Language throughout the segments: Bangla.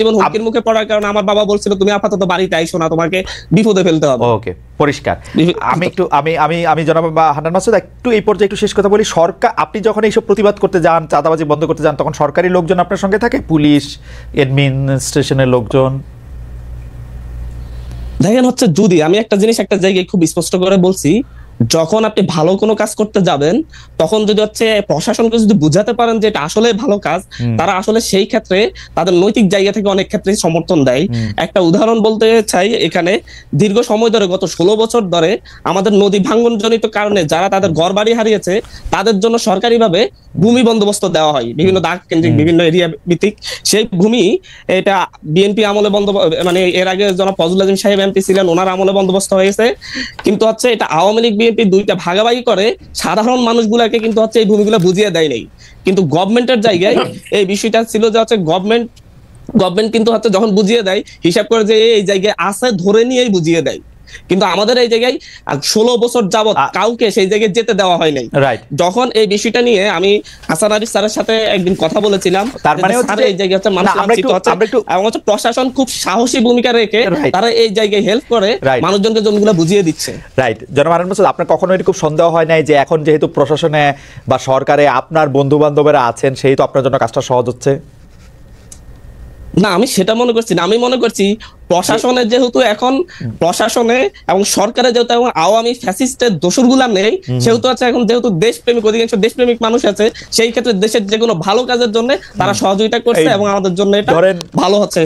জীবন হুমকির মুখে পড়ার কারণে আমার বাবা বলছিল তুমি আপাতত বাড়িতে আইসো না, তোমাকে বিপদে ফেলতে হবে। ওকে, পরিষ্কার। আমি একটু আমি জনাব হান্নান মাসুদ একটু এই পর্যায়ে একটু শেষ কথা বলি। সরকার, আপনি যখন এইসব প্রতিবাদ করতে যান, চাঁদাবাজি বন্ধ করতে যান, তখন সরকারি লোকজন আপনার সঙ্গে থাকে, পুলিশ, অ্যাডমিনিস্ট্রেশনের লোকজন? দেখেন হচ্ছে, যদি আমি একটা জিনিস একটা জায়গায় খুব স্পষ্ট করে বলছি, যখন আপনি ভালো কোনো কাজ করতে যাবেন তখন যদি হচ্ছে প্রশাসনকে যদি বুঝাতে পারেন যে এটা আসলে ভালো কাজ, তারা আসলে সেই ক্ষেত্রে তাদের নৈতিক জায়গা থেকে অনেক ক্ষেত্রে সমর্থন দেয়। একটা উদাহরণ বলতে চাই, এখানে দীর্ঘ সময় ধরে গত 16 বছর ধরে আমাদের নদী ভাঙ্গন জনিত কারণে যারা তাদের ঘর বাড়ি হারিয়েছে তাদের জন্য সরকারিভাবে ভূমি বন্দোবস্ত দেওয়া হয় বিভিন্ন দাগ কেন্দ্রিক বিভিন্ন এরিয়া ভিত্তিক। সেই ভূমি এটা বিএনপি আমলে মানে এর আগে জনাব ফজলুল আজিম সাহেব এমপি ছিলেন, ওনার আমলে বন্দোবস্ত হয়েছে। কিন্তু হচ্ছে এটা আওয়ামী লীগ বিএনপি দুইটা ভাগাভাগি করে সাধারণ মানুষগুলাকে কিন্তু হচ্ছে এই ভূমিগুলো বুঝিয়ে দেয় নাই। কিন্তু গভর্নমেন্টের জায়গায় এই বিষয়টা ছিল যে হচ্ছে গভর্নমেন্ট কিন্তু হচ্ছে যখন বুঝিয়ে দেয় হিসাব করে যে এই জায়গায় আছে ধরে নিয়েই বুঝিয়ে দেয়। কিন্তু আমাদের এই জায়গায় 16 বছর যাবত কাউকে সেই জায়গায় যেতে দেওয়া হয় নাই। যখন এই বিষয়টা নিয়ে আমি হাসান আরিফ স্যারের সাথে একদিন কথা বলেছিলাম, তার মানে হচ্ছে এই জায়গায় হচ্ছে মানুষ এবং হচ্ছে প্রশাসন খুব সাহসী ভূমিকা রেখে তারা এই জায়গায় হেল্প করে মানুষজনকে জমিগুলো বুঝিয়ে দিচ্ছে। রাইট। জনাব হান্নান মাসুদ, আপনার কখনো এরকম সন্দেহ হয় নাই যে এখন যেহেতু প্রশাসনে বা সরকারে আপনার বন্ধু বান্ধবেরা আছেন, সেই তো আপনার জন্য কাজটা সহজ হচ্ছে? না, আমি সেটা মনে করছি না। আমি মনে করছি প্রশাসনের যেহেতু এখন প্রশাসনে এবং সরকারে যেহেতু এখন আওয়ামী ফ্যাসিস্টের দোসরগুলা নেই, সেহেতু আছে এখন যেহেতু দেশপ্রেমিক অধিকাংশ দেশপ্রেমিক মানুষ আছে, সেই ক্ষেত্রে দেশের যে কোনো ভালো কাজের জন্য তারা সহযোগিতা করছে এবং আমাদের জন্য এটা ভালো হচ্ছে।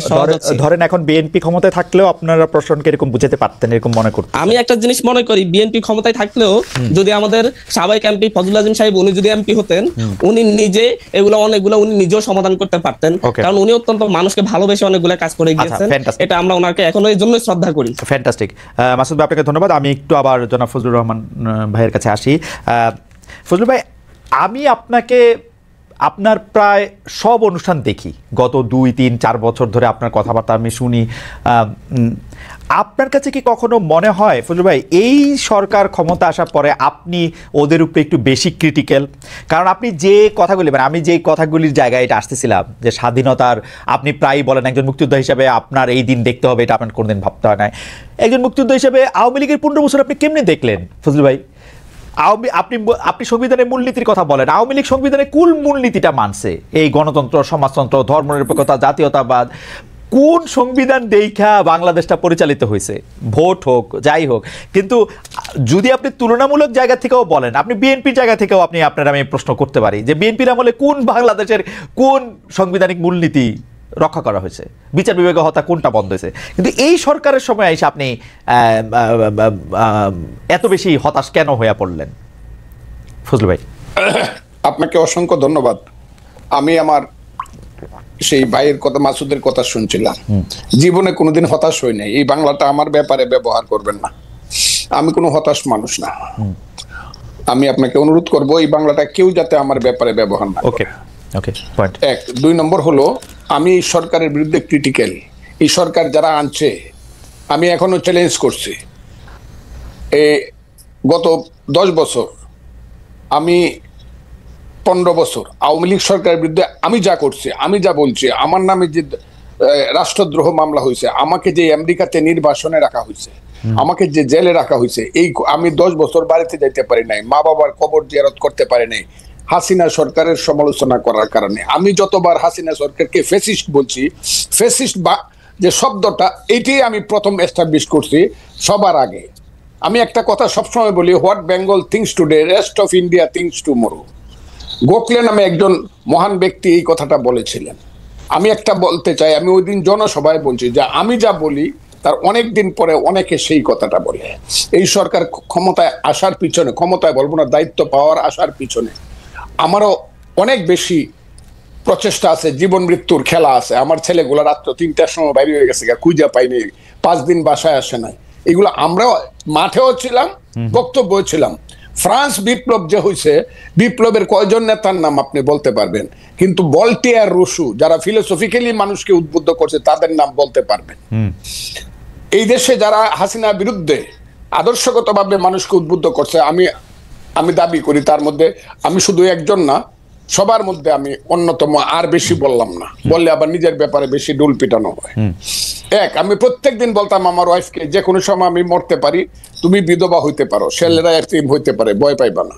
ধরেন এখন বিএনপি ক্ষমতায় থাকলেও আপনারা প্রশাসনকে এরকম বুঝাতে পারতেন, এরকম মনে করতেন? আমি একটা জিনিস মনে করি, বিএনপি ক্ষমতায় থাকলেও যদি আমাদের সাবেক এমপি ফজলুল আজিম সাহেব উনি যদি এমপি হতেন, উনি নিজে এগুলো অনেকগুলো উনি নিজেও সমাধান করতে পারতেন, কারণ উনি অত্যন্ত মানুষকে ভালোবেসে অনেকগুলো কাজ করে গিয়েছেন। এটা আমরা ওনাকে এখনো এই জন্য শ্রদ্ধা করি। ফ্যান্টাস্টিক। মাসুদ ভাই, আপনাকে ধন্যবাদ। আমি একটু আবার জনাব ফজলুর রহমান ভাইয়ের কাছে আসি। ফজলুল ভাই, আমি আপনাকে আপনার প্রায় সব অনুষ্ঠান দেখি, গত 2, 3, 4 বছর ধরে আপনার কথাবার্তা আমি শুনি। আপনার কাছে কি কখনো মনে হয় ফজলুল ভাই এই সরকার ক্ষমতা আসার পরে আপনি ওদের উপরে একটু বেশি ক্রিটিক্যাল? কারণ আপনি যে কথাগুলি, মানে আমি যে কথাগুলির জায়গায় এটা আসতেছিলাম যে স্বাধীনতার, আপনি প্রায়ই বলেন একজন মুক্তিযোদ্ধা হিসাবে আপনার এই দিন দেখতে হবে, এটা আপনার কোনোদিন ভাবতে হয় না। একজন মুক্তিযোদ্ধা হিসাবে আওয়ামী লীগের 15 বছর আপনি কেমনে দেখলেন ফজলুল ভাই? আপনি সংবিধানের মূলনীতির কথা বলেন, আওয়ামী লীগ সংবিধানের কুল মূলনীতিটা মানছে, এই গণতন্ত্র, সমাজতন্ত্র, ধর্মনিরপেক্ষতা, জাতীয়তাবাদ। কোন সংবিধান দেখা বাংলাদেশটা পরিচালিত হয়েছে? ভোট হোক, যাই হোক। কিন্তু যদি আপনি তুলনামূলক জায়গা থেকেও বলেন, আপনি বিএনপির জায়গা থেকেও আপনার আমি প্রশ্ন করতে পারি যে বিএনপির আমলে কোন বাংলাদেশের কোন সাংবিধানিক মূলনীতি রক্ষা করা হয়েছে, বিচার বিভাগীয় হত্যা কোনটা বন্ধ হয়েছে? কিন্তু এই সরকারের সময় এসে আপনি এত বেশি হতাশ কেন হয়ে পড়লেন ফজলুল ভাই? আপনাকে অসংখ্য ধন্যবাদ। আমি আমার সেই ভাইয়ের কথা, মাসুদের কথা শুনছিলাম। জীবনে কোনোদিন হতাশ হই নাই। এই বাংলাটা আমার ব্যাপারে ব্যবহার করবেন না, আমি কোনো হতাশ মানুষ না। আমি আপনাকে অনুরোধ করব এই বাংলাটা কেউ যাতে আমার ব্যাপারে ব্যবহার না করে। এক। 2 নম্বর হলো, আমি এই সরকারের বিরুদ্ধে ক্রিটিক্যাল। এই সরকার যারা আনছে আমি এখনো চ্যালেঞ্জ করছি। গত 10 বছর, আমি 15 বছর আওয়ামী লীগ সরকারের বিরুদ্ধে আমি যা করছি, আমি যা বলছি, আমার নামে যে রাষ্ট্রদ্রোহ মামলা হয়েছে, আমাকে যে আমেরিকাতে নির্বাসনে রাখা হয়েছে, আমাকে যে জেলে রাখা হয়েছে, এই আমি 10 বছর বাড়িতে যাইতে পারি নাই, মা বাবার কবর জিয়ারত করতে পারি নাই হাসিনা সরকারের সমালোচনা করার কারণে। আমি যতবার হাসিনা সরকারকে ফ্যাসিস্ট বলছি, ফ্যাসিস্ট বা যে শব্দটা, এইটাই আমি প্রথম এস্টাবলিশ করছি সবার আগে। আমি একটা কথা সবসময় বলি, what Bengal things today, rest of India things tomorrow. Gokhale নামে একজন মহান ব্যক্তি এই কথাটা বলেছিলেন। আমি একটা বলতে চাই, আমি ওই দিন জনসভায় বলছি যে আমি যা বলি তার অনেক দিন পরে অনেকে সেই কথাটা বলে। এই সরকার ক্ষমতায় আসার পিছনে, ক্ষমতায় বলবো না, দায়িত্ব পাওয়ার আসার পিছনে আমারও অনেক বেশি প্রচেষ্টা আছে, জীবন মৃত্যুর খেলা আছে। আমার ছেলেগুলো রাত্র 3টার সময় বাইরে হয়ে গেছে, খুঁজে পাইনি, 5 দিন বাসায় আসে নাই। এগুলো আমরাও মাঠেও ছিলাম, বক্তব্য ছিলাম। ফ্রান্স বিপ্লব যে হয়েছে, বিপ্লবের কয়জন নেতার নাম আপনি বলতে পারবেন? কিন্তু ভলটেয়ার, রুশো, যারা ফিলোসফিক্যালি মানুষকে উদ্বুদ্ধ করছে, তাদের নাম বলতে পারবেন? এই দেশে যারা হাসিনার বিরুদ্ধে আদর্শগতভাবে মানুষকে উদ্বুদ্ধ করছে, আমি দাবি করি তার মধ্যে আমি শুধু একজন না, সবার মধ্যে আমি অন্যতম, আর বেশি বললাম না, বললে আবার নিজের ব্যাপারে বেশি ডুল পিটানো হয়। আমি প্রত্যেকদিন বলতাম আমার ওয়াইফকে, যে কোনো সময় আমি মরতে পারি, তুমি বিধবা হইতে পারো, ছেলেরা এতিম হইতে পারে, ভয় পাইবা না।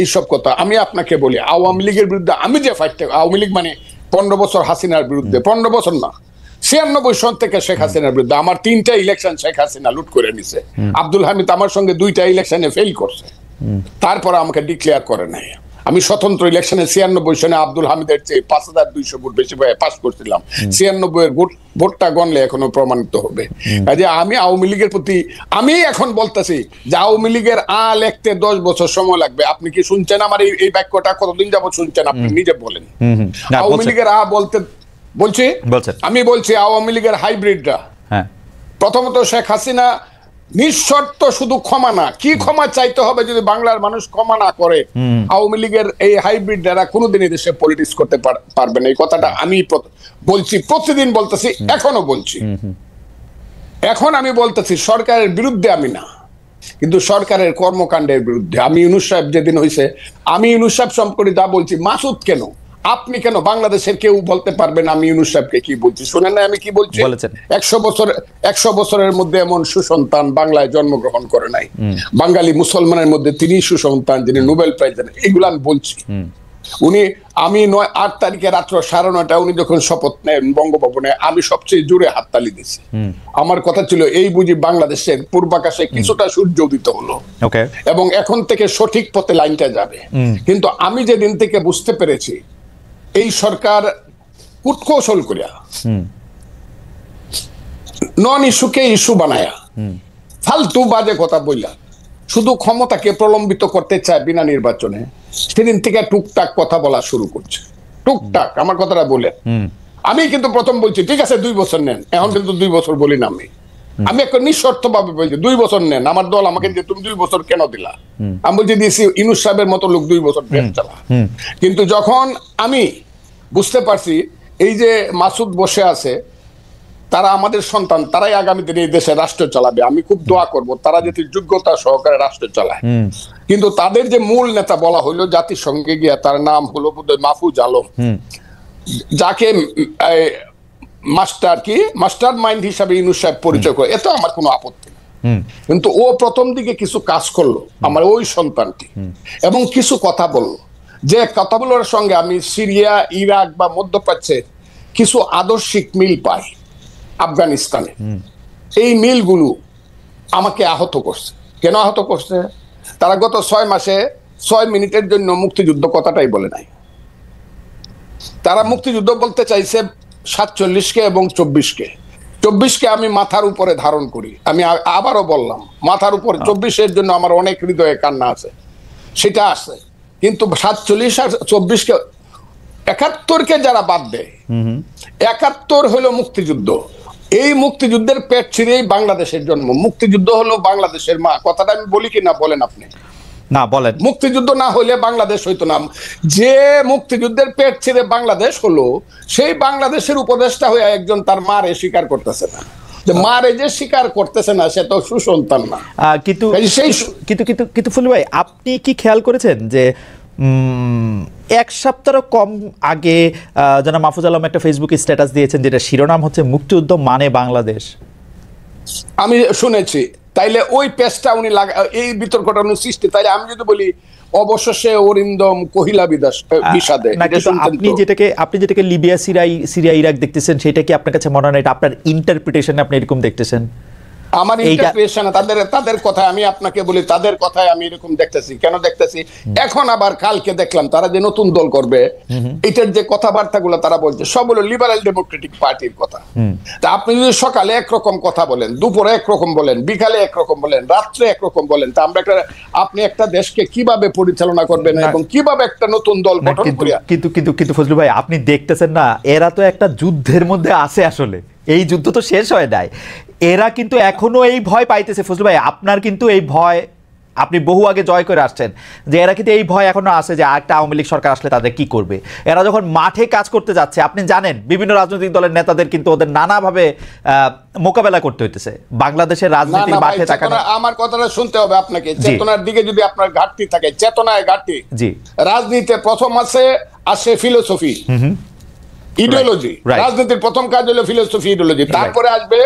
এইসব কথা আমি আপনাকে বলি। আওয়ামী লীগের বিরুদ্ধে আমি যে ফাইটটা, আওয়ামী লীগ মানে 15 বছর হাসিনার বিরুদ্ধে, 15 বছর না, 96 সন থেকে শেখ হাসিনার বিরুদ্ধে। আমার 3টা ইলেকশন শেখ হাসিনা লুট করে নিছে। আব্দুল হামিদ আমার সঙ্গে 2টা ইলেকশনে ফেল করছে, তারপরে আমাকে ডিক্লেয়ার করে নাই। আমি স্বতন্ত্র ইলেকশনে 96 সনে আব্দুল হামিদের চেয়ে 5200 ভোট বেশি পাস করছিলাম। 96 এর ভোটটা গণলে এখনো প্রমাণিত হবে। কাজে আমি আওয়ামী লীগের প্রতি, আমি এখন বলতেছি যে আওয়ামী লীগের লিখতে 10 বছর সময় লাগবে। আপনি কি শুনছেন আমার এই বাক্যটা? কতদিন যাবত শুনছেন আপনি নিজে বলেন। আওয়ামী লীগের আমি বলছি আওয়ামী লীগের হাইব্রিডরা, প্রথমত শেখ হাসিনা নিঃশর্ত শুধু ক্ষমা না, কি ক্ষমা চাইতে হবে যদি বাংলার মানুষ ক্ষমা না করে, আওয়ামী লীগের এই হাইব্রিড যারা কোনোদিন এই দেশে পলিটিক্স করতে পারবে না। এই কথাটা আমি বলছি, প্রতিদিন বলতেছি, এখনো বলছি। এখন আমি বলতেছি সরকারের বিরুদ্ধে আমি না, কিন্তু সরকারের কর্মকাণ্ডের বিরুদ্ধে। আমি ইউনূস সাহেব যেদিন হয়েছে, আমি ইউনূস সাহেব সম্পর্কে যা বলছি, মাসুদ কেন, আপনি কেন, বাংলাদেশের কেউ বলতে পারবেন আমি ইউনূস সাহেবকে কি বলছি? শুনেন না আমি কি বলছি? 100 বছরের মধ্যে এমন সুসন্তান বাংলায় জন্মগ্রহণ করে নাই। বাঙালি মুসলমানের মধ্যে তিনি সুসন্তান, যিনি নোবেল প্রাইজ দেন। এগুলো আমি বলছি। আমি 8 তারিখে রাত্র 9:30 উনি যখন শপথ নেন বঙ্গভবনে, আমি সবচেয়ে জোরে হাততালি দিছি। আমার কথা ছিল এই বুঝি বাংলাদেশের পূর্বাকাশে কিছুটা সূর্য উদিত হলো এবং এখন থেকে সঠিক পথে লাইনটা যাবে। কিন্তু আমি যেদিন থেকে বুঝতে পেরেছি এই সরকার কূটকৌশল করিয়া নন ইস্যুকে ইস্যু বানায়া ফালতু বাজে কথা বললা শুধু ক্ষমতাকে প্রলম্বিত করতে চায় বিনা নির্বাচনে, সেদিন থেকে টুকটাক কথা বলা শুরু করছে। টুকটাক আমার কথাটা বলে আমি কিন্তু প্রথম বলছি ঠিক আছে 2 বছর নেন, এখন কিন্তু 2 বছর বলি না। আমি একটা নিঃশর্ত ভাবে বলছি 2 বছর নেন। আমার দল আমাকে যে তুমি 2 বছর কেন দিলা, আমি বলছি দিয়েছি ইউনূস সাহেবের মতো লোক 2 বছর দেশ চালা। কিন্তু যখন আমি বুঝতে পারছি এই যে মাসুদ বসে আছে, তারা আমাদের সন্তান, তারাই আগামী দিনে এই দেশে রাষ্ট্র চালাবে। আমি খুব দোয়া করব তারা যাতে যোগ্যতা সহকারে রাষ্ট্র চালায়। কিন্তু তাদের যে মূল নেতা বলা হইলো জাতিসংঘে গিয়া, তার নাম হলো বোধহয় মাহফুজ আলম, যাকে মাস্টার মাইন্ড হিসাবে ইউনূস সাহেব পরিচয় করে, এতে আমার কোনো আপত্তি নেই। কিন্তু ও প্রথম দিকে কিছু কাজ করলো আমার ওই সন্তানটি, এবং কিছু কথা বললো, যে কথাগুলোর সঙ্গে আমি সিরিয়া, ইরাক বা মধ্যপ্রাচ্যের কিছু আদর্শিক মিল পাই। আফগানিস্তানে এই মিলগুলো আমাকে আহত করছে। কেন আহত করছে? তারা গত 6 মাসে 6 মিনিটের জন্য মুক্তিযুদ্ধ কথাটাই বলে নাই। তারা মুক্তিযুদ্ধ বলতে চাইছে 47-কে এবং 24-কে আমি মাথার উপরে ধারণ করি। আমি আবারও বললাম, মাথার উপরে 24-এর জন্য আমার অনেক হৃদয়ে কান্না আছে, সেটা আছে। কিন্তু 47 আর 24-কে, 71-কে যারা বাদ দেয়, 71 হলো মুক্তিযুদ্ধ। এই মুক্তিযুদ্ধের পেট ছিঁড়েই বাংলাদেশের জন্ম। মুক্তিযুদ্ধ হলো বাংলাদেশের মা। কথাটা আমি বলি কি না বলেন আপনি? না বলেন। মুক্তিযুদ্ধ না হলে বাংলাদেশ হইতো না। যে মুক্তিযুদ্ধের পেট ছিঁড়ে বাংলাদেশ হলো, সেই বাংলাদেশের উপদেষ্টা হয়ে একজন তার মারে স্বীকার করতেছে না। মারে যে স্বীকার করতেছে না, সে তো সুসন্তান না। কিন্তু ফুলু ভাই, আপনি কি খেয়াল করেছেন যে 1 সপ্তাহ কম আগে জনাব মাহফুজ আলম একটা ফেসবুকে স্ট্যাটাস দিয়েছেন, যেটা শিরোনাম হচ্ছে মুক্তিযুদ্ধ মানে বাংলাদেশ? আমি শুনেছি। তাইলে ওই পেজটা উনি এই বিতর্কটা উনি সৃষ্টি, তাইলে আমি যদি বলি অবশেষে অরিন্দম কহিলা বিষাদে, আপনি যেটাকে লিবিয়া, সিরিয়া, ইরাক দেখতেছেন, সেটা কি আপনার কাছে মনে হয় এটা আপনার ইন্টারপ্রিটেশনে আপনি এরকম দেখতেছেন? আমার ইন্টারপ্রিটেশন, তাদের কথা আমি আপনাকে বলি, তাদের কথায় আমি এরকম দেখতেছি। কেন দেখতেছি? এখন আবার কালকে দেখলাম তারা যে নতুন দল করবে, এটার যে কথাবার্তাগুলো তারা বলছে সব হলো লিবারেল ডেমোক্রেটিক পার্টির কথা। তা আপনি যদি সকালে একরকম কথা বলেন, দুপুরে একরকম বলেন, বিকালে একরকম বলেন, রাত্রে একরকম বলেন, তা আমরা আপনি একটা দেশকে কিভাবে পরিচালনা করবেন এবং কিভাবে একটা নতুন দল গঠন করিয়া? কিন্তু ফজলু ভাই, আপনি দেখতেছেন না, এরা তো একটা যুদ্ধের মধ্যে আছে। আসলে এই যুদ্ধ তো শেষ হয় নাই, এরা কিন্তু এখনো এই ভয় পাইতেছে। ফজলু ভাই, আপনার কিন্তু এই ভয় আপনি বহু আগে জয় করে আসছেন, যে এরা কিন্তু এই ভয় এখনো আছে যে একটা আওয়ামী লীগ সরকার আসলে তাদের কি করবে। এরা যখন মাঠে কাজ করতে যাচ্ছে, আপনি জানেন বিভিন্ন রাজনৈতিক দলের নেতাদের কিন্তু ওদের নানাভাবে মোকাবেলা করতে হইতেছে। বাংলাদেশের রাজনীতির মাঠে তাকানো, আমার কথাটা শুনতে হবে আপনাকে। চেতনার দিকে যদি আপনার ঘাটতি থাকে, চেতনায় ঘাটতি। রাজনীতিতে প্রথম আছে আসে ফিলোসফি, ইডিওলজি। রাজনীতির প্রথম কাজ হলো ফিলোসফি, ইডিওলজি। তারপরে আসবে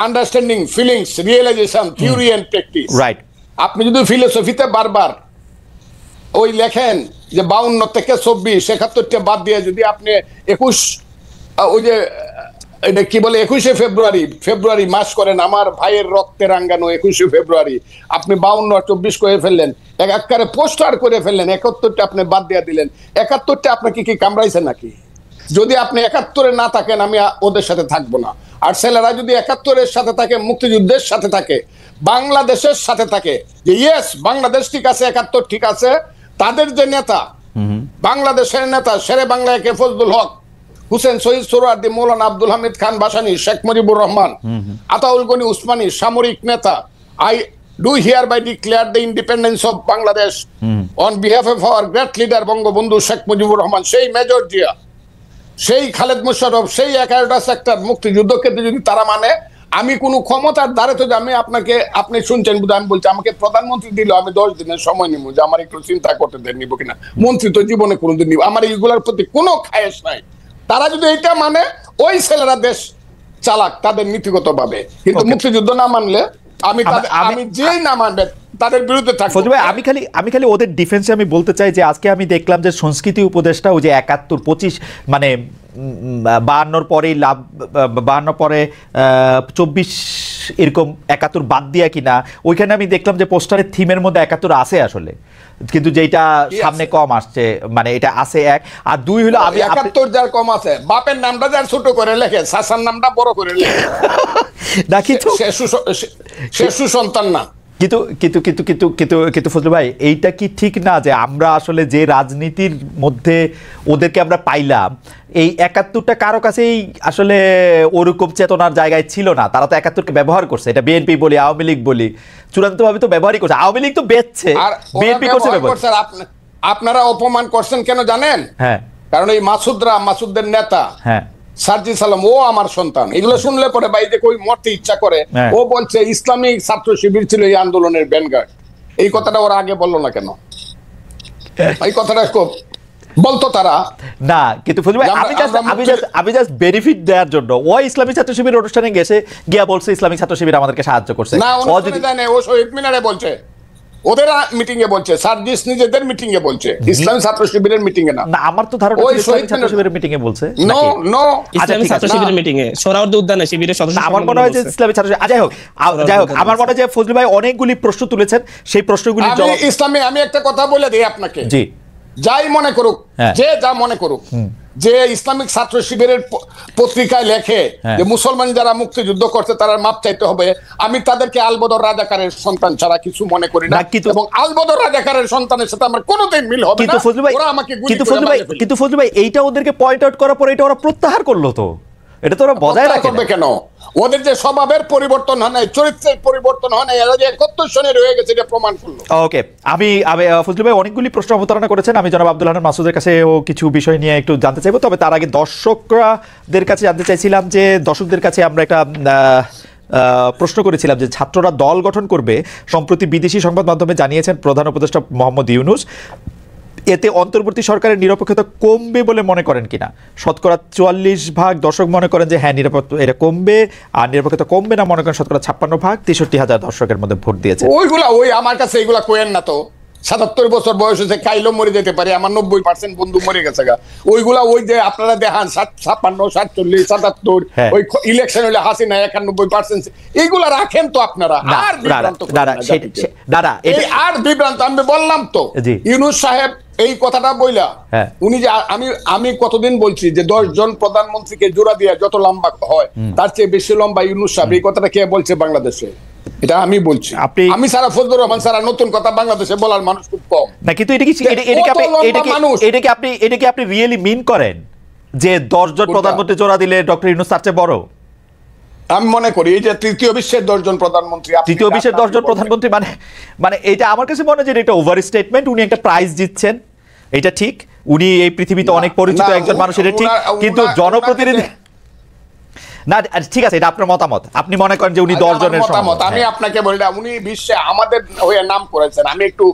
understanding, feelings, realization, theory and practice. Right. আপনি যদি ফিলোসফিতে বারবার ওই লেখেন যে 52 থেকে 24, 71টা বাদ দিয়ে যদি আপনি 21, ওই যে এটা কি বলে 21শে ফেব্রুয়ারি মাস করেন, আমার ভাইয়ের রক্তে রাঙ্গানো 21শে ফেব্রুয়ারি, আপনি 52 আর 24 করে ফেললেন, একারে পোস্টার করে ফেললেন, 71টা আপনি বাদ দিয়ে দিলেন। 71টা আপনাকে কি কামড়াইছে নাকি? যদি আপনি 71-এ না থাকেন, আমি ওদের সাথে থাকবো না। আর ছেলেরা যদি 71-এর সাথে থাকে, মুক্তিযুদ্ধের সাথে থাকে, বাংলাদেশের সাথে থাকে, যে ইয়েস বাংলাদেশ ঠিক আছে, 71 ঠিক আছে, তাদের যে নেতা, বাংলাদেশের নেতা শেরে বাংলা একে ফজলুল হক, হুসেন শহীদ সোহরাওয়ার্দী, মৌলানা আব্দুল হামিদ খান ভাসানী, শেখ মুজিবুর রহমান, আতাউল গনি উসমানী, সামরিক নেতা, I do hereby declare the independence of Bangladesh on behalf of our great leader Bangabandhu Sheikh Mujibur Rahman, সেই মেজর জিয়া, সেই খালেদ মুশাররফ, সেই 11টা সেক্টর মুক্তিযুদ্ধকে যদি তারা মানে, আমি কোনো ক্ষমতার দ্বারে তো আমি আপনাকে, আপনি শুনছেন বুঝে, আমি বলছি আমাকে প্রধানমন্ত্রী দিল, আমি 10 দিনের সময় নিব, যে আমার একটু চিন্তা করতে দেন, নিব কিনা। মন্ত্রী তো জীবনে কোনোদিন নিব, আমার এইগুলোর প্রতি কোনো খায়েশ নাই। তারা যদি এটা মানে, ওই ছেলেরা দেশ চালাক তাদের নীতিগত ভাবে, কিন্তু মুক্তিযুদ্ধ না মানলে আমি যেই না মানবে তাদের বিরুদ্ধে থাকবো। আমি খালি ওদের ডিফেন্সে আমি বলতে চাই যে আজকে আমি দেখলাম যে সংস্কৃতি উপদেষ্টা ওই যে 71, 25 মানে 52 পরে 52 পরে 24 এরকম 71 বাদ দিয়া কিনা, ওইখানে আমি দেখলাম যে পোস্টারের থিমের মধ্যে 71 আছে আসলে, কিন্তু যেটা সামনে কম আসছে, মানে এটা আছে 1 আর 2 হলো আমি 71 যার কম আছে, বাপের নামটা যার ছোট করে লেখে, শাসার নামটা বড় করে লেখে, নাকি সে সুসন্তান না। কিন্তু ফজলু ভাই, এইটা কি ঠিক না যে আমরা আসলে যে রাজনীতির মধ্যে ওদেরকে আমরা পাইলাম, এই 71টা কারো কাছেই আসলে ওরকম চেতনার জায়গায় ছিল না, তারা তো 71কে ব্যবহার করছে। এটা বিএনপি বলি, আওয়ামী লীগ বলি, চূড়ান্তভাবে তো ব্যবহারই করছে। আওয়ামী লীগ তো বেচছে, বিএনপি করছে ব্যবহার। আপনারা অপমান করছেন কেন জানেন? হ্যাঁ, কারণ এই মাসুদের নেতা, হ্যাঁ, সার্জি সালাম, ও আমার সন্তান। এগুলো শুনলে পরে ভাই যে কই মরতে ইচ্ছা করে। ও বলছে ইসলামিক ছাত্র শিবির ছিল এই আন্দোলনের ব্যানগার্ড। এই কথাটা ওরা আগে বললো না কেন? এই কথাটা খুব বলতো তারা না। কিন্তু ফজলু ভাই, আমি জাস্ট বেনিফিট দেওয়ার জন্য ওই ইসলামিক ছাত্র শিবির অনুষ্ঠানে গেছে গিয়া বলছে ইসলামিক ছাত্র শিবির আমাদেরকে সাহায্য করছে না, ও শহীদ মিনারে বলছে, ওদের মিটিং এ বলছে, সার্জিস নিজেদের মিটিং এ বলছে, ইসলামী ছাত্র শিবিরের মিটিং এ না। আমার তো ধারণা ওই ইসলামী ছাত্র শিবিরের মিটিং এ বলছে। নো ইসলামী ছাত্র শিবিরের মিটিং এ, সোহরাওয়ার্দী উদ্যানে শিবিরের সদস্য। আমার মনে হয় যে ইসলামী ছাত্র, যাই হোক আমার মনে হয় যে ফজলু ভাই অনেকগুলি প্রশ্ন তুলেছেন, সেই প্রশ্নগুলি ইসলামী, আমি একটা কথা বলে দিই আপনাকে, জি, যাই মনে করুক, যে যা মনে করুক, যে ইসলামিক ছাত্র শিবিরের পত্রিকায় লেখে যে মুসলমান যারা মুক্তিযুদ্ধ করছে তারা মাপ চাইতে হবে, আমি তাদেরকে আলবদর রাজাকারের সন্তান ছাড়া কিছু মনে করি না, এবং আলবদর রাজাকারের সন্তানের সাথে আমার কোনোদিন মিল হবে না। ওরা আমাকে কিন্তু ফজলু ভাই, এইটা ওদেরকে পয়েন্ট আউট করার পর এটা ওরা প্রত্যাহার করলো, তো এটা তো ওরা বজায় রাখবে কেন? ওদের যে স্বভাবের পরিবর্তন হয় নাই, চরিত্রের পরিবর্তন হয় নাই, এরা যে 71 সনে রয়ে গেছে এটা প্রমাণ করলো। ওকে, আমি ফজলু ভাই অনেকগুলি প্রশ্ন অবতারণা করেছেন, আমি জনাব আব্দুল হান্নান মাসুদের কাছে কিছু বিষয় নিয়ে একটু জানতে চাইবো। তবে তার আগে দর্শকদের কাছে জানতে চাইছিলাম যে দর্শকদের কাছে আমরা একটা প্রশ্ন করেছিলাম যে ছাত্ররা দল গঠন করবে, সম্প্রতি বিদেশি সংবাদ মাধ্যমে জানিয়েছেন প্রধান উপদেষ্টা মোহাম্মদ ইউনূস। এতে অন্তর্বর্তী সরকারের নিরপেক্ষতা কমবে বলে মনে করেন কিনা? শতকরা 44% দর্শক মনে করেন যে হ্যাঁ এটা কমবে, আর নিরপেক্ষতা কমবে না মনে করেন শতকরা 56%। 63,000 দর্শকের মধ্যে ভোট দিয়েছে। ওই আমার কাছে এগুলা কোয়েন না তো, 77 বছর বয়স হয়েছে, কাইলো মরে যেতে পারে, আমার 90% বন্ধু মরে গেছে গা। ওইগুলা ওই যে আপনারা দেখান 56, 47, 77, ওই ইলেকশন হলে হাসিনা 91%, এইগুলা রাখেন তো আপনারা। আর বিভ্রান্ত আমি বললাম তো, ইউনূস সাহেব এই কথাটা বইলা উনি যে আমি কতদিন বলছি যে 10 জন প্রধানমন্ত্রীকে জোড়া দিয়ে যত লম্বা হয় তার চেয়ে বেশি লম্বা ইউনূস সাহেব। এই কথাটা কে বলছে বাংলাদেশে? এটা আমি বলছি। আমি সারা ফজলুর রহমান সারা নতুন কথা বাংলাদেশে বলার মানুষ খুব কম না। কিন্তু এটা কি আপনি রিয়েলি মিন করেন যে 10 জন প্রধানমন্ত্রী জোড়া দিলে ডক্টর ইউনূস তার চেয়ে বড়? আমি মনে করি এই যে তৃতীয় বিশ্বের 10 জন প্রধানমন্ত্রী, তৃতীয় বিশ্বের 10 জন প্রধানমন্ত্রী মানে এটা আমার কাছে মনে হয় যে এটা ওভার স্টেটমেন্ট। উনি একটা প্রাইজ জিতছেন, এটা ঠিক, উনি এই পৃথিবীতে অনেক পরিচিত একজন মানুষ, এটা ঠিক, কিন্তু জনপ্রতিনিধি না। ঠিক আছে, এটা আপনার মতামত, আপনি মনে করেন যে উনি 10 জনের মতামত। আমি আপনাকে বলি না, উনি বিশ্বে আমাদের হয়ে নাম করেছেন। আমি একটু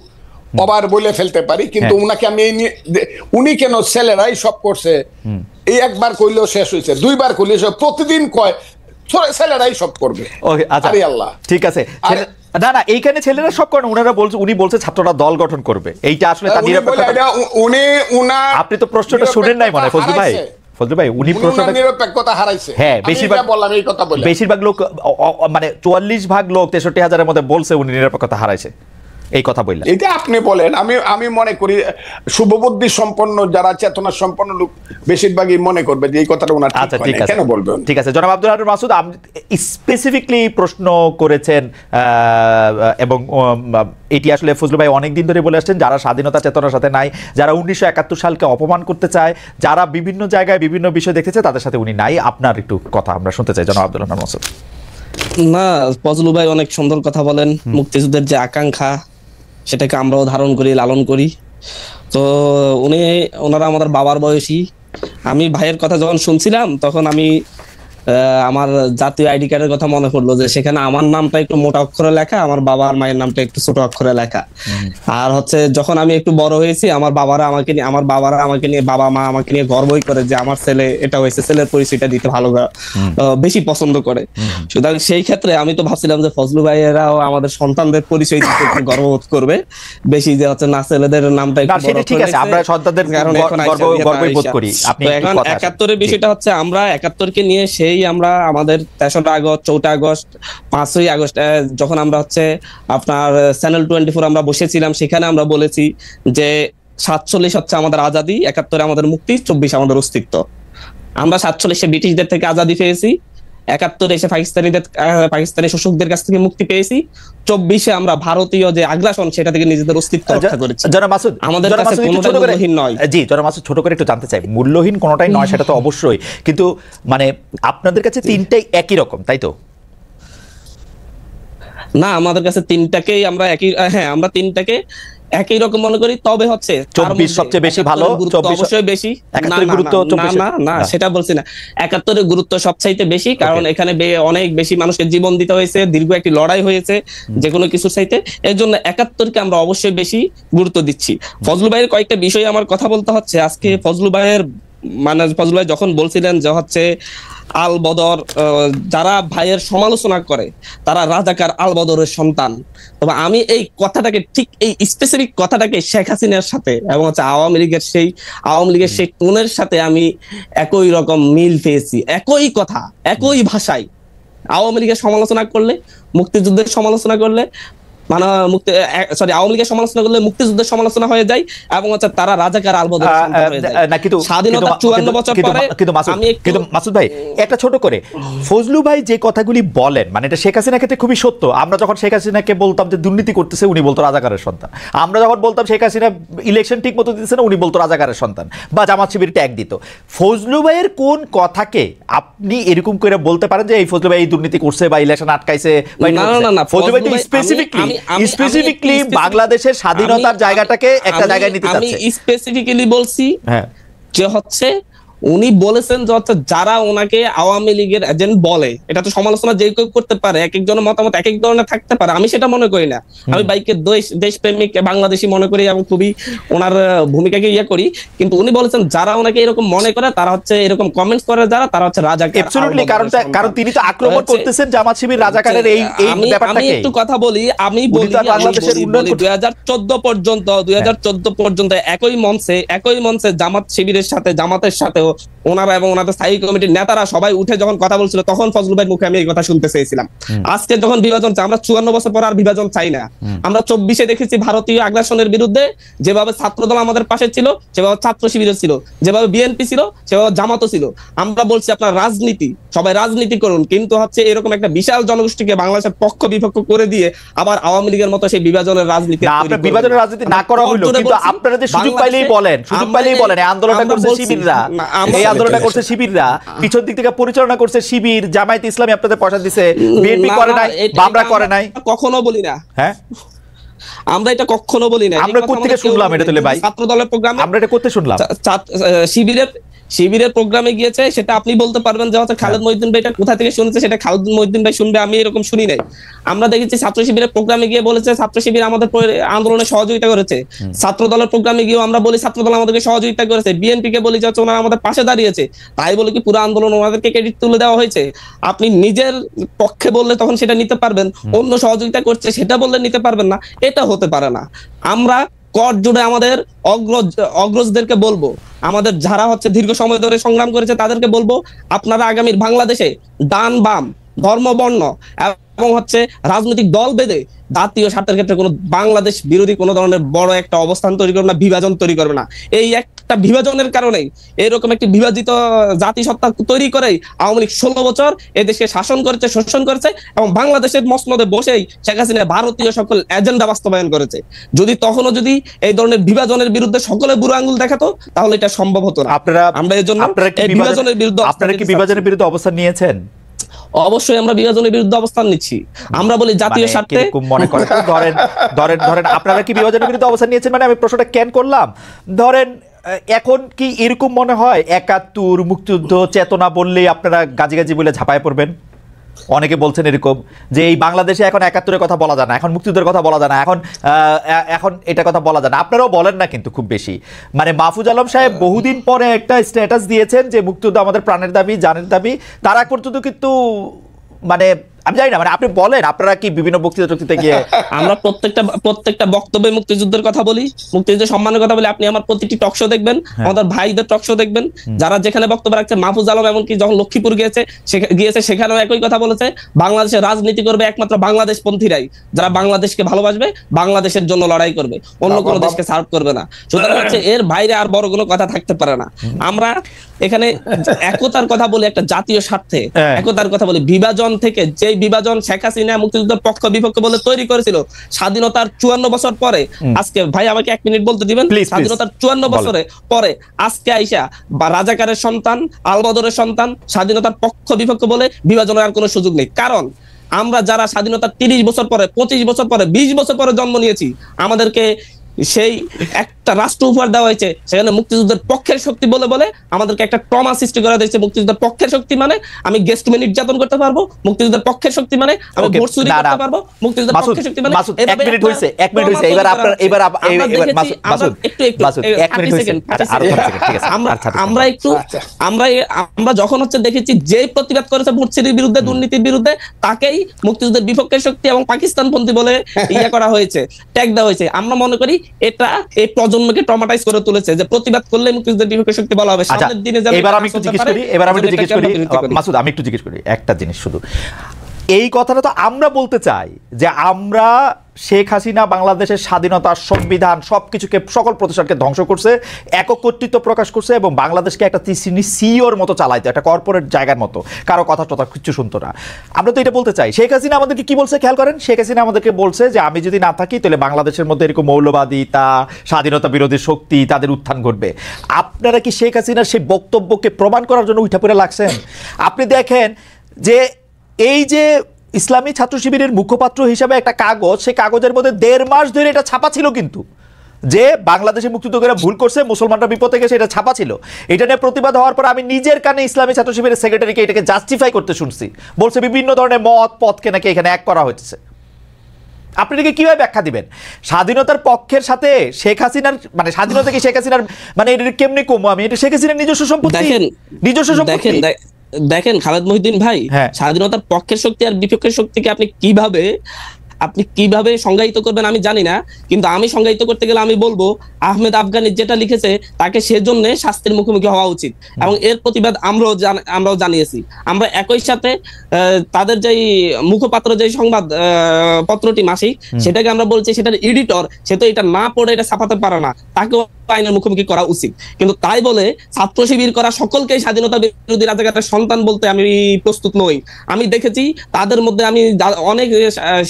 ওভার বলে ফেলতে পারি, কিন্তু উনাকে আমি উনি কেন ছেলেরাই সব করছে এই একবার কইলেও শেষ হয়েছে, দুইবার কইলে প্রতিদিন কয় ছেলেরাই সব করবে। ওকে, আচ্ছা আল্লাহ, ঠিক আছে। না না, এইখানে ছেলেরা সব করেন, উনি বলছে ছাত্ররা দল গঠন করবে, এইটা আসলে তার নিরপেক্ষতা। আপনি তো প্রশ্নটা শুনেন নাই মনে হয় ফজলু ভাই। ফজলু ভাই, উনি প্রশ্নটা নিরপেক্ষতা হারাইছে। হ্যাঁ, বেশিরভাগ লোক মানে 44% লোক 63,000-এর মধ্যে বলছে উনি নিরপেক্ষতা হারাইছে, এই কথা বললেন। এটা আপনি বলেন, আমি মনে করি শুভবুদ্ধি সম্পন্ন যারা চেতনা সম্পন্ন লোক বেশিরভাগই মনে করবে যে এই কথাটা ওনার ঠিক হয় না, কেন বলবেন? ঠিক আছে, জনাব আব্দুল হান্নান মাসুদ, আপনি স্পেসিফিকলি প্রশ্ন করেছেন এবং এটি আসলে ফজলু ভাই অনেকদিন ধরে বলে আসছেন, যারা স্বাধীনতা চেতনার সাথে নাই, যারা 1971 সালকে অপমান করতে চায়, যারা বিভিন্ন জায়গায় বিভিন্ন বিষয় দেখতে চায়, তাদের সাথে উনি নাই। আপনার একটু কথা আমরা শুনতে চাই জনাব আব্দুল হান্নান মাসুদ। না, ফজলু ভাই অনেক সুন্দর কথা বলেন। মুক্তিযুদ্ধের যে আকাঙ্ক্ষা সেটাকে আমরাও ধারণ করি, লালন করি। তো ওনারা আমাদের বাবার বয়সী। আমি ভাইয়ের কথা যখন শুনছিলাম তখন আমি আমার জাতীয় আইডি কার্ডের কথা মনে পড়লো, যে সেখানে আমার নামটা একটু মোটা অক্ষরে লেখা, আমার বাবা আর মায়ের নামটা একটু ছোট অক্ষরে লেখা। আর যখন আমি একটু বড় হয়েছি, আমার বাবা মা আমাকে নিয়ে গর্বই করে যে আমার ছেলে এটা হয়েছে, ছেলের পরিচয়টা দিতে ভালো বেশি পছন্দ করে। সুতরাং সেই ক্ষেত্রে আমি তো ভাবছিলাম যে ফজলু ভাইয়েরাও আমাদের সন্তানদের পরিচয় দিতে একটু গর্ববোধ করবে বেশি, যে না ছেলেদের নামটা একটু বড়। ঠিক আছে, আমরা সন্তানদের গর্ববোধ করি। আপনি এখন 71-এর বিষয়টা হচ্ছে, আমরা 71-কে নিয়ে আমরা আমাদের 3রা আগস্ট, 4টা আগস্ট, 5ই আগস্ট যখন আমরা আপনার চ্যানেল 24 আমরা বসেছিলাম, সেখানে আমরা বলেছি যে 47 হচ্ছে আমাদের আজাদি, 71 আমাদের মুক্তি, 24 আমাদের অস্তিত্ব। আমরা 47-এ ব্রিটিশদের থেকে আজাদি পেয়েছি, 71-এ এসে পাকিস্তানি শোষকদের কাছ থেকে মুক্তি পেয়েছি, 24-এ আমরা ভারতীয় যে আগ্রাসন সেটা থেকে নিজেদের অস্তিত্ব রক্ষা করেছি। জনাব মাসুদ, আমাদের কাছে কোনোটাই মূল্যহীন নয়। জি জনাব মাসুদ, ছোট করে একটু জানতে চাই, মূল্যহীন কোনোটাই নয় সেটা তো অবশ্যই, কিন্তু মানে আপনাদের কাছে তিনটাই একই রকম, তাই তো? না, আমাদের কাছে তিনটাকেই আমরা আমরা তিনটাকে একই রকম মনে করি। তবে 24 সবচেয়ে বেশি ভালো, 24 অবশ্যই বেশি। 71 গুরুত্ব, না সেটা বলছি না, 71-এর গুরুত্ব সবচাইতে বেশি, কারণ এখানে অনেক বেশি মানুষকে জীবন দিতে হয়েছে, দীর্ঘ একটি লড়াই হয়েছে যে কোনো কিছুর চাইতে। এর জন্য 71-কে আমরা অবশ্যই বেশি গুরুত্ব দিচ্ছি। ফজলু ভাইয়ের কয়েকটা বিষয়ে আমার কথা বলতে হচ্ছে আজকে। ফজলু ভাই যখন বলছিলেন যে আল বদর, যারা ভাইয়ের সমালোচনা করে তারা রাজাকার আল বদরের সন্তান। তবে আমি এই কথাটাকে, ঠিক এই স্পেসিফিক কথাটাকে শেখ হাসিনার সাথে এবং আওয়ামী লীগের সেই টোনের সাথে আমি একই রকম মিল পেয়েছি। একই কথা, একই ভাষায় আওয়ামী লীগের সমালোচনা করলে, মুক্তিযুদ্ধের সমালোচনা করলে আওয়ামী লীগের সমালোচনা করলে মুক্তিযুদ্ধের সমালোচনা হয়ে যায়, এবং তারা রাজাকার আল বদরের সন্তান হয়ে যায়। স্বাধীনতা 54 বছর পরে। কিন্তু মাসুদ ভাই, একটা ছোট করে, ফজলু ভাই যে কথাগুলি বলেন, মানে এটা শেখ হাসিনার ক্ষেত্রে খুবই সত্য। আমরা যখন শেখ হাসিনাকে বলতাম যে দুর্নীতি করতেছে, উনি বলতো রাজাকারের সন্তান। আমরা যখন বলতাম শেখ হাসিনা ইলেকশন ঠিক মতো দিতেছে না, উনি বলতো রাজাকারের সন্তান, বা জামাত শিবির ট্যাগ দিত। ফজলু ভাইয়ের কোন কথাকে আপনি এরকম করে বলতে পারেন যে এই ফজলু ভাই দুর্নীতি করছে বা ইলেকশন আটকাইছে? ফজলু ভাই স্পেসিফিকলি বাংলাদেশের স্বাধীনতার জায়গাটাকে একটা জায়গায় নিতে চাচ্ছে। আমি স্পেসিফিক্যালি বলছি যে উনি বলেছেন যে যারা ওনাকে আওয়ামী লীগের এজেন্ট বলে, এটা তো সমালোচনা যে কেউ করতে পারে, এক একজনের মতামত এক এক ধরনের থাকতে পারে, আমি সেটা মনে করি না। আমি বাইকে দেশপ্রেমিক বাংলাদেশি মনে করি এবং খুবই ওনার ভূমিকাকে করি, কিন্তু উনি বলেছেন যারা ওনাকে এরকম মনে করে, তারা এরকম কমেন্টস করে, তারা রাজাকার। অ্যাবসলিউটলি, কারণ তিনি তো আক্রমণ করতেছেন জামাত শিবির রাজাকারের এই ব্যাপারটাকে। আমি একটু কথা বলি, আমি বলি বাংলাদেশের উন্নয়ন 2014 পর্যন্ত একই মঞ্চে জামাত শিবিরের সাথে, জামাতের সাথেও ওনারা এবং ওনাদের স্থায়ী কমিটির নেতারা সবাই উঠে যখন কথা বলছিল, তখন ফজলু ভাইয়ের মুখে আমি এই কথা শুনতে চেয়েছিলাম। আজকে যখন বিভাজন চাই, আমরা 54 বছর পর আর বিভাজন চাই না। আমরা 24-এ দেখেছি ভারতীয় আগ্রাসনের বিরুদ্ধে যেভাবে ছাত্রদল আমাদের পাশে ছিল, সেভাবে ছাত্র শিবিরও ছিল, যেভাবে বিএনপি ছিল, সেভাবে জামাতও ছিল। আমরা বলছি আপনার সবাই রাজনীতি করুন, কিন্তু এরকম একটা বিশাল জনগোষ্ঠীকে বাংলাদেশের পক্ষ বিপক্ষ করে দিয়ে আবার আওয়ামী লীগের মতো সেই বিভাজনের রাজনীতি না করা হলো। কিন্তু আপনারা যে সুযোগ পাইলেই বলেন, এই আন্দোলনটা করছে শিবিররা, এই আন্দোলনটা করছে শিবিররা, পিছন দিক থেকে পরিচালনা করছে শিবির, জামায়াত ইসলামী আপনাদের পয়সা দিছে, বিএনপি করে নাই, বামরা করে নাই, কখনো বলি না। হ্যাঁ, আমরা এটা কখনো বলি না। আমরা কোত্থেকে শুনলাম এটা তাহলে ভাই? ছাত্র দলের প্রোগ্রামে আমরা এটা করতে শুনলাম শিবিরের প্রোগ্রামে গিয়েছে, সেটা আপনি বলতে পারবেন যে হচ্ছে খালেদ মহিউদ্দিন ভাই এটা কোথা থেকে শুনেছে, সেটা খালেদ মহিউদ্দিন ভাই শুনবে, আমি এরকম শুনি নাই। আমরা দেখেছি ছাত্র শিবিরের প্রোগ্রামে গিয়ে বলেছে ছাত্র শিবির আমাদের আন্দোলনে সহযোগিতা করেছে। ছাত্র দলের প্রোগ্রামে গিয়েও আমরা বলি ছাত্র দল আমাদেরকে সহযোগিতা করেছে। বিএনপি কে বলি যে হচ্ছে ওনারা আমাদের পাশে দাঁড়িয়েছে, তাই বলে কি পুরো আন্দোলন ওনাদেরকে ক্রেডিট তুলে দেওয়া হয়েছে? আপনি নিজের পক্ষে বললে তখন সেটা নিতে পারবেন, অন্য সহযোগিতা করছে সেটা বললে নিতে পারবেন না, এটা হতে পারে না। আমরা কট জুড়ে আমাদের অগ্রজদেরকে বলবো, আমাদের যারা হচ্ছে দীর্ঘ সময় ধরে সংগ্রাম করেছে তাদেরকে বলবো, আপনারা আগামীর বাংলাদেশে ডান বাম ধর্ম বর্ণ এবং হচ্ছে রাজনৈতিক দল বেঁধে জাতীয় স্বার্থের ক্ষেত্রে কোনো বাংলাদেশ বিরোধী কোনো ধরনের বড় একটা অবস্থান তৈরি করবে না, বিভাজন তৈরি করবে না। এই একটা বিভাজনের কারণেই, এরকম একটি বিভাজিত জাতিসত্তা তৈরি করেই আওয়ামী লীগ 16 বছর এদেশকে শাসন করেছে, শোষণ করেছে এবং বাংলাদেশের মসনদে বসেই শেখ হাসিনা ভারতীয় সকল এজেন্ডা বাস্তবায়ন করেছে। যদি তখনও যদি এই ধরনের বিভাজনের বিরুদ্ধে সকলে বুড়ো আঙ্গুল দেখাতো তাহলে এটা সম্ভব হতো না। আমরা এর জন্য বিভাজনের বিরুদ্ধে অবস্থান নিয়েছেন। অবশ্যই আমরা বিভাজনের বিরুদ্ধে অবস্থান নিচ্ছি। আমরা বলি জাতীয় স্বার্থে মনে করেন ধরেন আপনারা কি বিভাজনের বিরুদ্ধে অবস্থান নিয়েছেন? মানে আমি প্রশ্নটা কেন করলাম, ধরেন এখন কি এরকম মনে হয় ৭১ মুক্তিযুদ্ধ চেতনা বললেই আপনারা গাজি বলে ঝাঁপায় পড়বেন? অনেকে বলছেন এরকম যে এই বাংলাদেশে এখন ৭১-এর কথা বলা যায় না, এখন মুক্তিযুদ্ধের কথা বলা যায় না, এখন এটা কথা বলা যায় না। আপনারাও বলেন না কিন্তু খুব বেশি। মানে মাহফুজ আলম সাহেব বহুদিন পরে একটা স্ট্যাটাস দিয়েছেন যে মুক্তিযুদ্ধ আমাদের প্রাণের দাবি, জানের দাবি। তারা পর্যন্ত কিন্তু মানে আমি জানি না, মানে আপনি বলেন আপনারা কি বিভিন্ন বক্তৃতা গিয়ে আমরা প্রত্যেকটা বক্তব্যে মুক্তিযুদ্ধের কথা বলি, মুক্তিযুদ্ধের সম্মানের কথা বলি। আপনি আমার প্রতিটি টক শো দেখবেন, আমাদের ভাইদের টক শো দেখবেন, যারা যেখানে বক্তব্য রাখছে। মাহফুজ আলম এমনকি যখন লক্ষ্মীপুর গিয়েছে সেখানেও একই কথা বলেছে, বাংলাদেশের রাজনীতি করবে একমাত্র বাংলাদেশ পন্থীরাই, যারা বাংলাদেশকে ভালোবাসবে, বাংলাদেশের জন্য লড়াই করবে, অন্য কোনো দেশকে সার্ভ করবে না। সুতরাং হচ্ছে এর বাইরে আর বড় কোনো কথা থাকতে পারে না। আমরা এখানে একতার কথা বলি, একটা জাতীয় স্বার্থে একতার কথা বলি। বিভাজন থেকে যে বিভাজন শেখ হাসিনা মুক্তিযুদ্ধের পক্ষ বিপক্ষ বলে তৈরি করেছিল স্বাধীনতার 54 বছর পরে, আজকে ভাই আমাকে 1 মিনিট বলতে দিবেন, স্বাধীনতার 54 বছরে পরে আজকে আইসা বা রাজাকারের সন্তান, আলবদরের সন্তান স্বাধীনতার পক্ষ বিপক্ষ বলে বিভাজনের আর কোনো সুযোগ নেই। কারণ আমরা যারা স্বাধীনতার 30 বছর পরে, 25 বছর পরে, 20 বছর পরে জন্ম নিয়েছি, আমাদেরকে সেই একটা রাষ্ট্র উপহার দেওয়া হয়েছে, সেখানে মুক্তিযুদ্ধের পক্ষের শক্তি বলে বলে আমাদেরকে একটা ট্রমা সৃষ্টি করা হয়েছে। মুক্তিযুদ্ধের পক্ষের শক্তি মানে আমি গেস্টম্যান নির্যাতন করতে পারবো, মুক্তিযুদ্ধের পক্ষের শক্তি মানে আমি ভোট চুরি করতে পারবো, মুক্তিযুদ্ধের পক্ষের শক্তি মানে 1 মিনিট হইছে। আমরা যখন হচ্ছে দেখেছি যে প্রতিবাদ করেছে ভোট চুরির বিরুদ্ধে, দুর্নীতির বিরুদ্ধে, তাকেই মুক্তিযুদ্ধের বিপক্ষের শক্তি এবং পাকিস্তানপন্থী বলে ইয়া করা হয়েছে, ট্যাগ দেওয়া হয়েছে। আমরা মনে করি এটা এই প্রজন্মকে ট্রমাটাইজ করে তুলেছে যে প্রতিবাদ করলে মুক্তিযুদ্ধের বিপক্ষে শক্তি বলা হবে। সামনের দিনে এবার আমি একটু জিজ্ঞেস করি মাসুদ, আমি একটু জিজ্ঞেস করি একটা জিনিস শুধু। এই কথাটা তো আমরা বলতে চাই যে আমরা শেখ হাসিনা বাংলাদেশের স্বাধীনতা, সংবিধান সবকিছুকে, সকল প্রতিষ্ঠানকে ধ্বংস করছে, একক কর্তৃত্ব প্রকাশ করছে এবং বাংলাদেশকে একটা সিইওর মতো চালাইতো, একটা কর্পোরেট জায়গার মতো, কারো কথা টথা কিচ্ছু শুনতো না। আমরা তো এটা বলতে চাই। শেখ হাসিনা আমাদেরকে কি বলছে খেয়াল করেন, শেখ হাসিনা আমাদেরকে বলছে যে আমি যদি না থাকি তাহলে বাংলাদেশের মধ্যে এরকম মৌলবাদী, তা স্বাধীনতা বিরোধী শক্তি, তাদের উত্থান ঘটবে। আপনারা কি শেখ হাসিনার সেই বক্তব্যকে প্রমাণ করার জন্য উঠে পড়ে লাগছেন? আপনি দেখেন যে এই যে ইসলামী ছাত্র শিবিরের মুখপাত্র হিসাবে একটা কাগজ, সেই কাগজের মধ্যে 1.5 মাস ধরে এটা ছাপা ছিল, কিন্তু যে বাংলাদেশে মুক্তিযুদ্ধেরা ভুল করছে, মুসলমানরা বিপদে গেছে, এটা ছাপা ছিল। এটা নিয়ে প্রতিবাদ হওয়ার পর আমি নিজের কানে ইসলামী ছাত্র শিবিরের সেক্রেটারিকে এটাকে জাস্টিফাই করতে শুনছি, বলছে বিভিন্ন ধরনের মত পথকে নাকি এখানে এক করা হয়েছে। আপনি এটাকে কিভাবে ব্যাখ্যা দিবেন? স্বাধীনতার পক্ষের সাথে শেখ হাসিনার, মানে স্বাধীনতা কি শেখ হাসিনার, মানে এটা কেমনি কমো? আমি এটা শেখ হাসিনার নিজস্ব সম্পত্তি, নিজস্ব সম্পত্তি। দেখেন খালেদ মহিউদ্দিন ভাই, স্বাধীনতার পক্ষের শক্তি আর বিপক্ষের শক্তিকে আপনি কিভাবে সংজ্ঞায়িত করবেন আমি জানি না, কিন্তু আমি সংজ্ঞায়িত করতে গেলে আমি বলবো আহমেদ আফগানি যেটা লিখেছে তাকে সেজন্য শাস্তির মুখোমুখি হওয়া উচিত এবং এর প্রতিবাদ আমরাও জানিয়েছি। আমরা একই সাথে তাদের যে মুখপাত্র, যে সংবাদ পত্রটি মাসিক, সেটাকে আমরা বলছি সেটার এডিটর, সে তো এটা না পড়ে এটা ছাপাতে পারে না, তাকেও আইনের মুখোমুখি করা উচিত। কিন্তু তাই বলে ছাত্র শিবির করা সকলকেই স্বাধীনতা বিরোধী রাজাকারের সন্তান বলতে আমি প্রস্তুত নই। আমি দেখেছি তাদের মধ্যে, আমি অনেক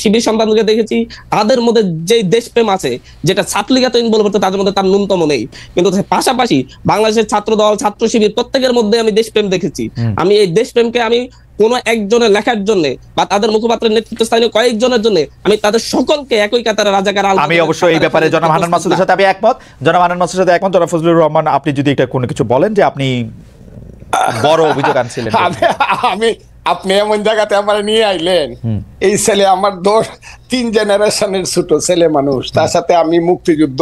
শিবির সন্তানকে দেখেছি, তাদের মধ্যে যে দেশপ্রেম আছে, যেটা ছাত্রলীগ এতদিন বলে পড়তো, তাদের মধ্যে তার ন্যূনতম নেই। কিন্তু পাশাপাশি বাংলাদেশের ছাত্র দল, ছাত্র শিবির প্রত্যেকের মধ্যে আমি দেশপ্রেম দেখেছি। আমি এই দেশপ্রেমকে আমি কোনো একজনের লেখার জন্য বা তাদের মুখপাত্রের নেতৃত্বস্থানীয় কয়েকজনের জন্য আমি তাদের সকলকে একই কাতারে রাজাকার আমি অবশ্যই এই ব্যাপারে জনাব হান্নান মাসুদের সাথে আমি একমত। জনাব হান্নান মাসুদের সাথে একমত। জনাব ফজলুর রহমান, আপনি যদি একটা কোনো কিছু বলেন যে আপনি বড় অভিযোগ আনছিলেন। আপনি এমন জায়গাতে আমার নিয়ে আইলেন, এই ছেলে আমার 3 জেনারেশনের ছোট ছেলে মানুষ, তার সাথে আমি মুক্তিযুদ্ধ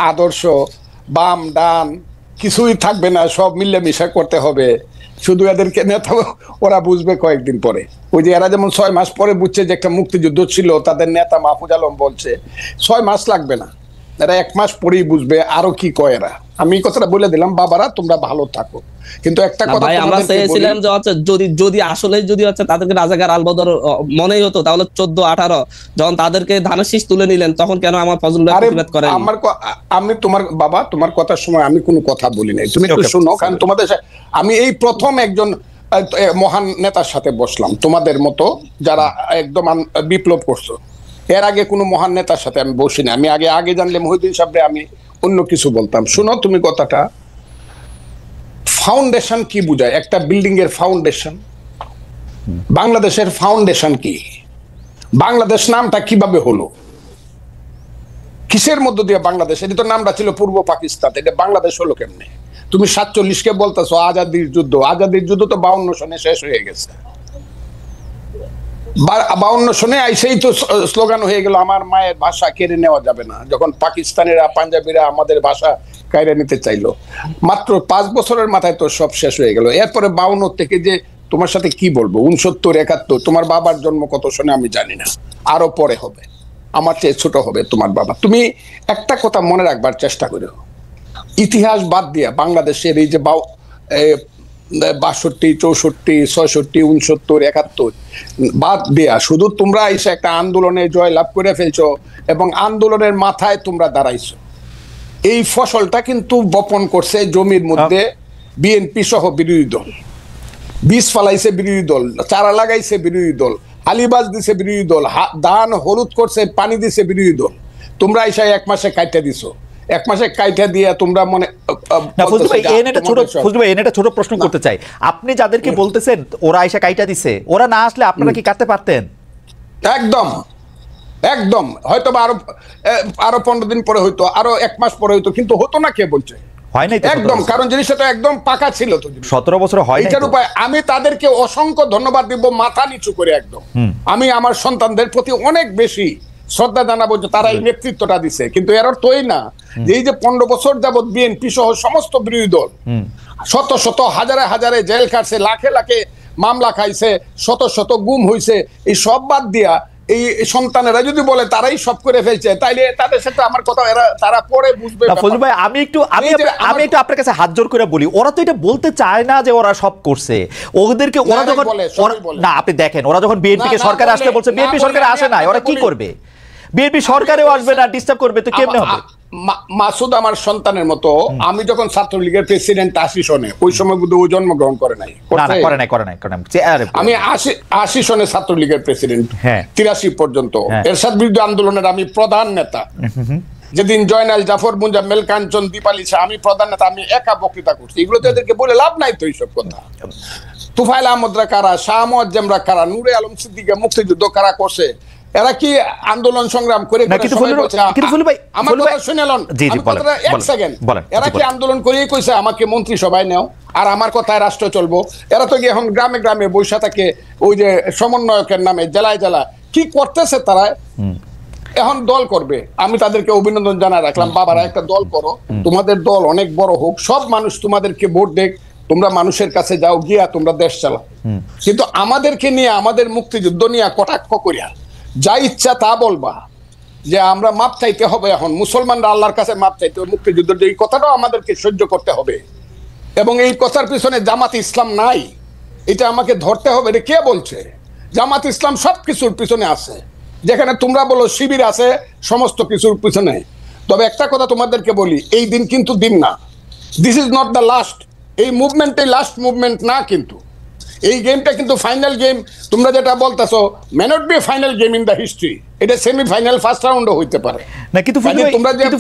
আদর্শ বাম ডান কিছুই থাকবে না, সব মিলেমিশা করতে হবে। শুধু এদেরকে নেতা ওরা বুঝবে কয়েকদিন পরে। ওই যে এরা যেমন 6 মাস পরে বুঝছে যে একটা মুক্তিযুদ্ধ ছিল, তাদের নেতা মাহফুজ আলম বলছে 6 মাস লাগবে না, এরা 1 মাস পরেই বুঝবে আরো কি কয় এরা। আমি কথাটা বলে দিলাম, বাবারা তোমরা ভালো থাকো। কিন্তু একটা কথা আমরা চেয়েছিলাম যে হচ্ছে যদি আসলে যদি হচ্ছে তাদেরকে রাজাকার আলবদর মনেই হতো, তাহলে 14-18 যখন তাদেরকে ধানের শীষ তুলে নিলেন তখন কেন আমার ফজল ভাই প্রতিবাদ করেন? আমি তোমার বাবা তোমার কথার সময় আমি কোনো কথা বলি নাই, তুমি একটু শোনো। কারণ তোমাদের আমি এই প্রথম একজন মহান নেতার সাথে বসলাম তোমাদের মতো যারা একদম বিপ্লব করছো। এর আগে কোনো মহান নেতার সাথে আমি বসিনি। আমি আগে জানলে মহিউদ্দিন সাহেবরে আমি অন্য কিছু বলতাম। শোনো তুমি কথাটা, ফাউন্ডেশন কি বুঝায়? একটা বিল্ডিং এর ফাউন্ডেশন, বাংলাদেশের ফাউন্ডেশন কি? বাংলাদেশ নামটা কিভাবে হলো? কিসের মধ্য দিয়ে বাংলাদেশ? এটা তো নামটা ছিল পূর্ব পাকিস্তান, এটা বাংলাদেশ হলো কেমনে? তুমি 47-কে বলতেছো আজাদির যুদ্ধ। আজাদির যুদ্ধ তো 52 সনে শেষ হয়ে গেছে। 52 সনে আইসেই তো স্লোগান হয়ে গেল আমার মায়ের ভাষা কেড়ে নেওয়া যাবে না, যখন পাকিস্তানিরা পাঞ্জাবিরা আমাদের ভাষা কায়রা নিতে চাইলো। মাত্র 5 বছরের মাথায় তো সব শেষ হয়ে গেল। এরপরে 52 থেকে যে তোমার সাথে কি বলবো, 69, 71, তোমার বাবার জন্ম কত সনে আমি জানি না, আরো পরে হবে, আমার চেয়ে ছোট হবে তোমার বাবা। তুমি একটা কথা মনে রাখবার চেষ্টা করো, ইতিহাস বাদ দিয়া বাংলাদেশের এই যে 62, 64, 66, 69, 71 বাদ দেয়া শুধু তোমরা এসে একটা আন্দোলনে জয়লাভ করে ফেলছো এবং আন্দোলনের মাথায় তোমরা দাঁড়াইছো। এই ফসলটা কিন্তু বপন করছে জমির মধ্যে বিএনপি সহ বিরোধী দল, বীজ ফালাইছে বিরোধী দল, চারা লাগাইছে বিরোধী দল, আলিবাজ দিছে বিরোধী দল, ধান হলুদ করছে পানি দিছে বিরোধী দল। তোমরা এসে 1 মাসে কাইটা দিছো। 1 মাসে কাইটা দিয়া তোমরা মনে ফজলু ভাই একটা ছোট প্রশ্ন করতে চাই। আপনি যাদেরকে বলতেছেন ওরা এসে কাইটা দিছে, ওরা না আসলে আপনারা কি কাটতে পারতেন? একদম হয়তো আরো 15 দিন পরে হইতো, আরো 1 মাস পরে হইতো, কিন্তু হতো না। কে বলছে হয় নাই? একদম, কারণ জিনিসটা তো একদম পাকা ছিল তো। 17 বছর হয় নাই। এটার উপায় আমি তাদেরকে অসংখ্য ধন্যবাদ দিব, মাথা নিচু করে একদম। আমি আমার সন্তানদের প্রতি অনেক বেশি শ্রদ্ধা জানাবো যে তারা এই নেতৃত্বটা দিছে। কিন্তু এর অর্থ এই না যে এই যে 15 বছর যাবৎ বিএনপি সহ সমস্ত বিরোধী দল শত শত হাজারে হাজারে জেল কাটছে, লাখে লাখে মামলা খাইছে, শত শত গুম হইছে, এই সব বাদ দিয়া এই সন্তানেরা যদি বলে তারাই সব করে ফেলছে, তাইলে তাদের সাথে আমার কথা তারা পরে বুঝবে। ফজলু ভাই আমি একটু আপনার কাছে হাত জোর করে বলি, ওরা তো এটা বলতে চায় না যে ওরা সব করছে। ওদেরকে ওরা যখন না, আপনি দেখেন ওরা যখন বিএনপি কে সরকারে আসতে বলছে, বিএনপি সরকারে আসে না, ওরা কি করবে? বিএনপি সরকারেও আসবে না, ডিস্টার্ব করবে, তো কেমনে হবে? মাসুদ আমার সন্তানের মতো। আমি যখন ছাত্রলীগের প্রেসিডেন্ট 80 সনে, ওই সময় কিন্তু ও জন্মগ্রহণ করে নাই। আমি 80 সনে ছাত্রলীগের প্রেসিডেন্ট, 83 পর্যন্ত এরশাদ বিরুদ্ধে আন্দোলনের আমি প্রধান নেতা। যেদিন জয়নাল জাফর মুজাম্মেল কাঞ্চন দীপালি শাহ, আমি প্রধান নেতা, আমি একা বক্তৃতা করছি। এগুলো তো এদেরকে বলে লাভ নাই তো এইসব কথা। তুফাইল আহমদরা কারা, শাহ মুয়াজ্জেমরা কারা, নূরে আলম সিদ্দিকে মুক্তিযুদ্ধ কারা করছে, এরা কি আন্দোলন সংগ্রাম করে? এরা কি আন্দোলন করেই কইছে আমাকে মন্ত্রিসভায় নেও আর আমার কথায় রাষ্ট্র চলবো? এরা তো এখন গ্রামে গ্রামে বৈশা থাকে, ওই যে সমন্বয়কের নামে জেলায় জেলা কি করতেছে তারা। এখন দল করবে, আমি তাদেরকে অভিনন্দন জানাই রাখলাম। বাবারা একটা দল করো, তোমাদের দল অনেক বড় হোক, সব মানুষ তোমাদেরকে ভোট দেখ, তোমরা মানুষের কাছে যাও, গিয়া তোমরা দেশ চালাও। কিন্তু আমাদেরকে নিয়ে, আমাদের মুক্তিযুদ্ধ নিয়ে কটাক্ষ করিয়া যা ইচ্ছা তা বলবা যে আমরা মাপ চাইতে হবে। এখন মুসলমানরা আল্লাহর কাছে মাপ চাইতে হবে, মুক্তিযুদ্ধের এই কথাটাও আমাদেরকে সহ্য করতে হবে। এবং এই কথার পিছনে জামাত ইসলাম নাই, এটা আমাকে ধরতে হবে। এটা কে বলছে? জামাত ইসলাম সব কিছুর পিছনে আছে। যেখানে তোমরা বলো শিবির আছে সমস্ত কিছুর পিছনে। তবে একটা কথা তোমাদেরকে বলি, এই দিন কিন্তু দিন না, this is not the last. এই মুভমেন্ট এই লাস্ট মুভমেন্ট না, কিন্তু এই গেমটা কিন্তু ফাইনাল গেম, তোমরা যেটা বলতেছো may not be final game in the history, এটা সেমিফাইনাল ফার্স্ট রাউন্ডও হইতে পারে না। কিন্তু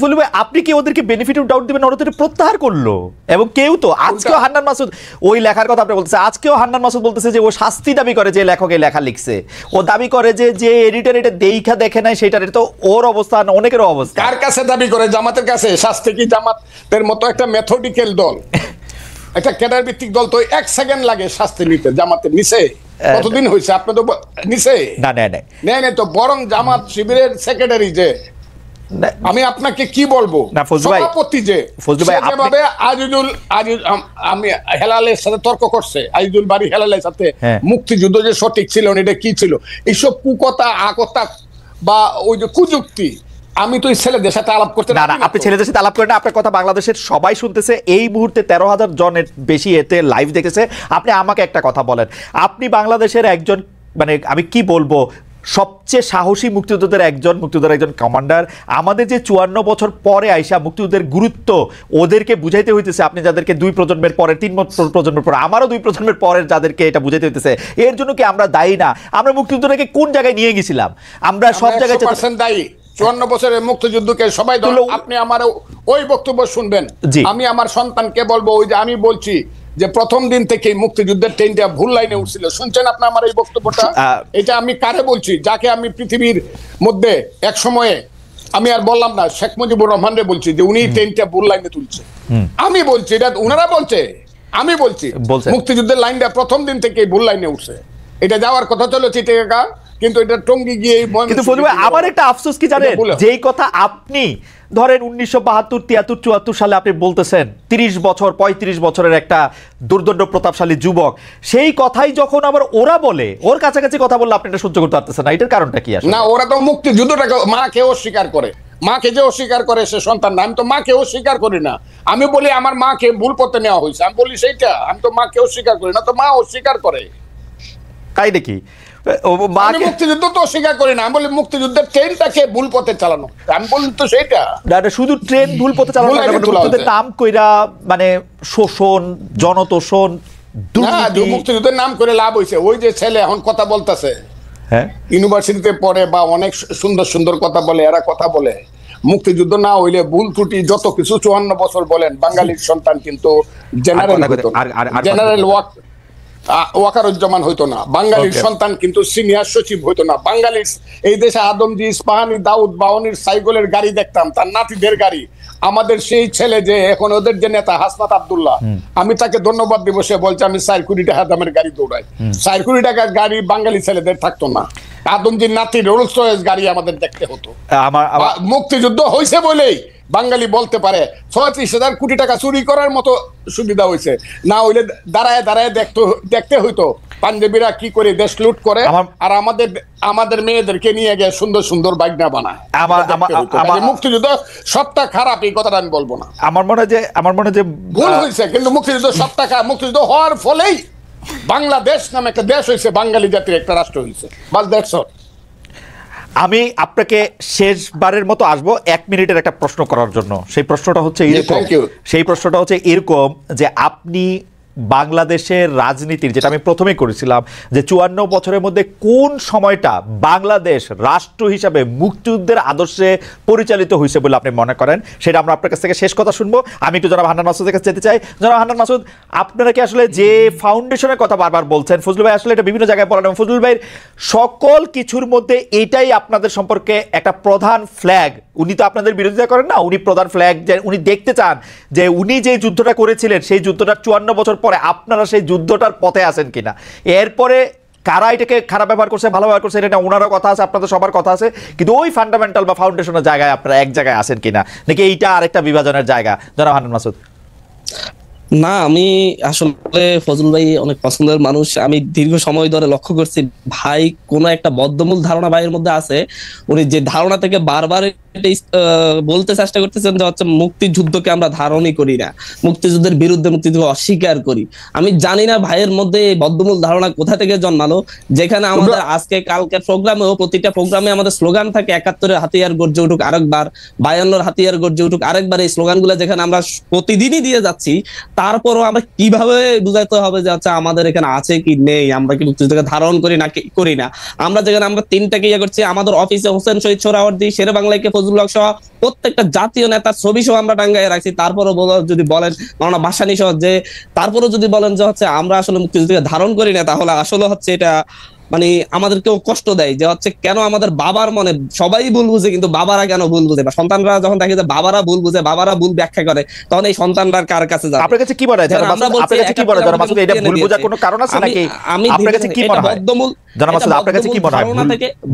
ফজলু ভাই আপনি কি ওদেরকে বেনিফিট অফ ডাউট দিবেন? ওরা তো প্রত্যাহার করলো, এবং কেউ তো আজকেও হান্নান মাসুদ ওই লেখার কথা আপনি বলতেছে, আজকেও হান্নান মাসুদ বলতেছে যে ও শাস্তি দাবি করে, যে লেখক এই লেখা লিখছে ও দাবি করে যে এডিটর এটা দেখা দেখে নাই সেটার, এটা তো ওর অবস্থা না অনেকেরও অবস্থা। কার কাছে দাবি করে? জামাতের কাছে। শাস্তি কি জামাতের মতো একটা মেথডিক্যাল দল, একটা ক্যাডার ভিত্তিক দল তো 1 সেকেন্ড লাগে শাস্তি নিতে, জামাতের নিচে কতদিন হয়েছে? আপনি তো নিচে না নেই তো, বরং জামাত শিবিরের সেক্রেটারি যে, আমি আপনাকে কি বলবো, সভাপতি যে যেভাবে আমি হেলালের সাথে তর্ক করছে, আজিজুল বাড়ি হেলালের সাথে মুক্তিযুদ্ধ যে সঠিক ছিল এটা কি ছিল, এইসব কুকথা আকথা বা ওই যে কুযুক্তি, আমি তো ছেলেদের সাথে আলাপ করতে না। আপনি ছেলেদের সাথে আলাপ করেন না, আপনার কথা বাংলাদেশের সবাই শুনতেছে, এই মুহূর্তে 13,000 জনের বেশি এতে লাইভ দেখেছে। আপনি আমাকে একটা কথা বলেন, আপনি বাংলাদেশের একজন, মানে আমি কি বলবো, সবচেয়ে সাহসী মুক্তিযোদ্ধাদের একজন, মুক্তিযোদ্ধার একজন কমান্ডার, আমাদের যে 54 বছর পরে আইসা মুক্তিযুদ্ধের গুরুত্ব ওদেরকে বুঝাইতে হইতেছে, আপনি যাদেরকে 2 প্রজন্মের পরে, 3 প্রজন্মের পরে, আমারও 2 প্রজন্মের পরের যাদেরকে এটা বুঝাইতে হইতেছে, এর জন্য কি আমরা দায়ী না? আমরা মুক্তিযুদ্ধটাকে কোন জায়গায় নিয়ে গেছিলাম? আমরা সব জায়গায় দায়ী। 54 বছরের মুক্তিযুদ্ধকে সবাই, আপনি আমার ওই বক্তব্য শুনবেন, আমি আমার সন্তানকে বলবো, ওই যে আমি বলছি যে প্রথম দিন থেকে মুক্তিযুদ্ধের ট্রেনটা ভুল লাইনে উঠছিল, শুনছেন আপনি আমার এই বক্তব্যটা? এটা আমি কারে বলছি? যাকে আমি পৃথিবীর মধ্যে এক সময়ে, আমি আর বললাম না, শেখ মুজিবুর রহমানরে বলছি যে উনি ট্রেনটা ভুল লাইনে তুলছে। আমি বলছি, এটা ওনারা বলছে, আমি বলছি মুক্তিযুদ্ধের লাইনটা প্রথম দিন থেকে ভুল লাইনে উঠছে, এটা যাওয়ার কথা ছিল চিটাগাং, কিন্তু এটা টঙ্গী গিয়ে। কিন্তু আমার একটা আফসোস কি জানেন, যেই কথা আপনি ধরেন 1972, 73, 74 সালে আপনি বলতেছেন, 30 বছর 35 বছরের একটা দুর্দণ্ড প্রতাপশালী যুবক, সেই কথাই যখন আবার ওরা বলে, ওর কাছাকাছি কথা বললে আপনি এটা সহ্য করতে পারতেছেন না, এটার কারণটা কি? আসলে না, ওরা তো মুক্তিযুদ্ধটাকে মাকে অস্বীকার করে, মাকে যে অস্বীকার করে সে সন্তান না। আমি তো মাকে অস্বীকার করি না, আমি বলি আমার মাকে ভুল পথে নেওয়া হয়েছে, আমি বলি সেইটা, আমি তো মাকে অস্বীকার করি না, তো মা অস্বীকার করে, তাই দেখি মুক্তিযুদ্ধ তো অস্বীকার করি না, আমি বলি মুক্তিযুদ্ধের ট্রেনটাকে ভুল পথে চালানো, আমি বলি তো সেইটা। শুধু ট্রেন ভুল পথে চালানো, নাম কইরা মানে শোষণ, জনতোষণ, মুক্তিযুদ্ধের নাম করে লাভ হয়েছে। ওই যে ছেলে এখন কথা বলতেছে, ইউনিভার্সিটিতে পড়ে বা অনেক সুন্দর সুন্দর কথা বলে, এরা কথা বলে মুক্তিযুদ্ধ না হইলে ভুল ত্রুটি যত কিছু 54 বছর বলেন, বাঙালির সন্তান কিন্তু জেনারেল ওয়াকারুজ্জামান হইতো না, বাঙালির সন্তান কিন্তু সিনিয়র সচিব হইতো না, বাঙালির এই দেশে আদমজি, ইস্পাহানি, দাউদ, বাওয়ানির সাইকেলের গাড়ি দেখতাম, তার নাতিদের গাড়ি। আমাদের সেই ছেলে যে এখন ওদের যে নেতা হাসনাত আব্দুল্লাহ, আমি তাকে ধন্যবাদ দিব, সে বলছে আমি 4 কোটি টাকা দামের গাড়ি দৌড়াই। 4 কোটি টাকার গাড়ি বাঙালি ছেলেদের থাকতো না, আদমজির নাতি রোলস রয়েস গাড়ি আমাদের দেখতে হতো। মুক্তিযুদ্ধ হয়েছে বলেই বাঙালি বলতে পারে 36,000 কোটি টাকা চুরি করার মতো সুবিধা হয়েছে, না হইলে দাঁড়ায় দাঁড়ায় দেখতে হইতো পাঞ্জাবিরা কি করে দেশ লুট করে, আর আমাদের মেয়েদেরকে নিয়ে গিয়ে সুন্দর সুন্দর বাগনা বানায়। মুক্তিযুদ্ধ সবটা খারাপ এই কথাটা আমি বলবো না, আমার মনে হয় যে ভুল হয়েছে, কিন্তু মুক্তিযুদ্ধ সবটা খারাপ। মুক্তিযুদ্ধ হওয়ার ফলেই বাংলাদেশ নামে একটা দেশ হয়েছে, বাঙালি জাতির একটা রাষ্ট্র হয়েছে, বাস দ্যাটস অল। আমি আপনাকে শেষবারের মতো আসবো 1 মিনিটের একটা প্রশ্ন করার জন্য। সেই প্রশ্নটা হচ্ছে এরকম যে আপনি বাংলাদেশের রাজনীতির, যেটা আমি প্রথমেই করেছিলাম, যে 54 বছরের মধ্যে কোন সময়টা বাংলাদেশ রাষ্ট্র হিসাবে মুক্তিযুদ্ধের আদর্শে পরিচালিত হয়েছে বলে আপনি মনে করেন, সেটা আমরা আপনার কাছ থেকে শেষ কথা শুনবো। আমি একটু জনাব হান্নান মাসুদের কাছে যেতে চাই। জনাব হান্নান মাসুদ, আপনারা কি আসলে যে ফাউন্ডেশনের কথা বারবার বলছেন, ফজলুল ভাই আসলে এটা বিভিন্ন জায়গায় বলেন, ফজলুল ভাইয়ের সকল কিছুর মধ্যে এটাই আপনাদের সম্পর্কে একটা প্রধান ফ্ল্যাগ। উনি তো আপনাদের বিরোধিতা করেন না, উনি প্রধান ফ্ল্যাগ, যে উনি দেখতে চান যে উনি যে যুদ্ধটা করেছিলেন সেই যুদ্ধটা 54 বছর পরে আপনারা সেই যুদ্ধটার পথে আছেন কিনা। এরপরে কারা এটাকে খারাপ ব্যবহার করছে, ভালো ব্যবহার করছে, এটা ওনারও কথা আছে, আপনাদের সবার কথা আছে, কিন্তু ওই ফান্ডামেন্টাল বা ফাউন্ডেশনের জায়গায় আপনারা এক জায়গায় আছেন কিনা, নাকি এইটা আরেকটা বিভাজনের জায়গা? জনাব হান্নান মাসুদ। না, আমি আসলে ফজল ভাই অনেক পছন্দের মানুষ, আমি দীর্ঘ সময় ধরে লক্ষ্য করছি ভাই কোনো একটা বদ্ধমূল ধারণা ভাইয়ের মধ্যে আছে, উনি যে ধারণা থেকে বারবার বলতে চেষ্টা করতেছেন যে হচ্ছে মুক্তিযুদ্ধকে আমরা ধারণই করি না, মুক্তিযুদ্ধের বিরুদ্ধে, মুক্তিযুদ্ধ অস্বীকার করি। আমি জানি না ভাইয়ের মধ্যে এই বদ্ধমূল ধারণা কোথা থেকে জন্মালো, যেখানে আমাদের আজকে কালকের প্রোগ্রামেও প্রতিটা প্রোগ্রামে আমাদের স্লোগান থাকে ৭১-এর হাতিয়ার গর্জে উঠুক আরেকবার, ৫২-র হাতিয়ার গর্জে উঠুক আরেকবার। এই স্লোগানগুলো যেখানে আমরা প্রতিদিনই দিয়ে যাচ্ছি, তারপরও আমরা কিভাবে বুঝাইতে হবে যে আচ্ছা আমাদের এখানে আছে কি নেই, আমরা কি মুক্তিযুদ্ধকে ধারণ করি না করি না। আমরা যেখানে আমরা তিনটাকে ইয়ে করছি, আমাদের অফিসে হোসেন শহীদ সোহরাওয়ার্দী, শেরে বাংলাকে ফজলুল হক সহ প্রত্যেকটা জাতীয় নেতার ছবি সহ আমরা টাঙ্গাইয়ে রাখছি। তারপরও যদি বলেন মাওলানা ভাসানী সহ যে, তারপরও যদি বলেন যে হচ্ছে আমরা আসলে মুক্তিযুদ্ধকে ধারণ করি না, তাহলে আসলে হচ্ছে এটা মানে আমাদেরকেও কষ্ট দেয় যে হচ্ছে কেন আমাদের বাবার মনে সবাই ভুল বুঝে, কিন্তু বাবারা কেন ভুল বুঝে, বা সন্তানরা যখন দেখে যে বাবারা ভুল বুঝে, বাবারা ভুল ব্যাখ্যা করে, তখন এই সন্তানরা কার কাছে যাবে? আপনার কাছে কি মনে হয় আপনার কাছে কি মনে হয় মাসুদ, এটা ভুল বোঝার কোনো কারণ আছে নাকি? আপনার কাছে কি মনে হয় জানা মাসুদ, আপনার কাছে কি মনে হয়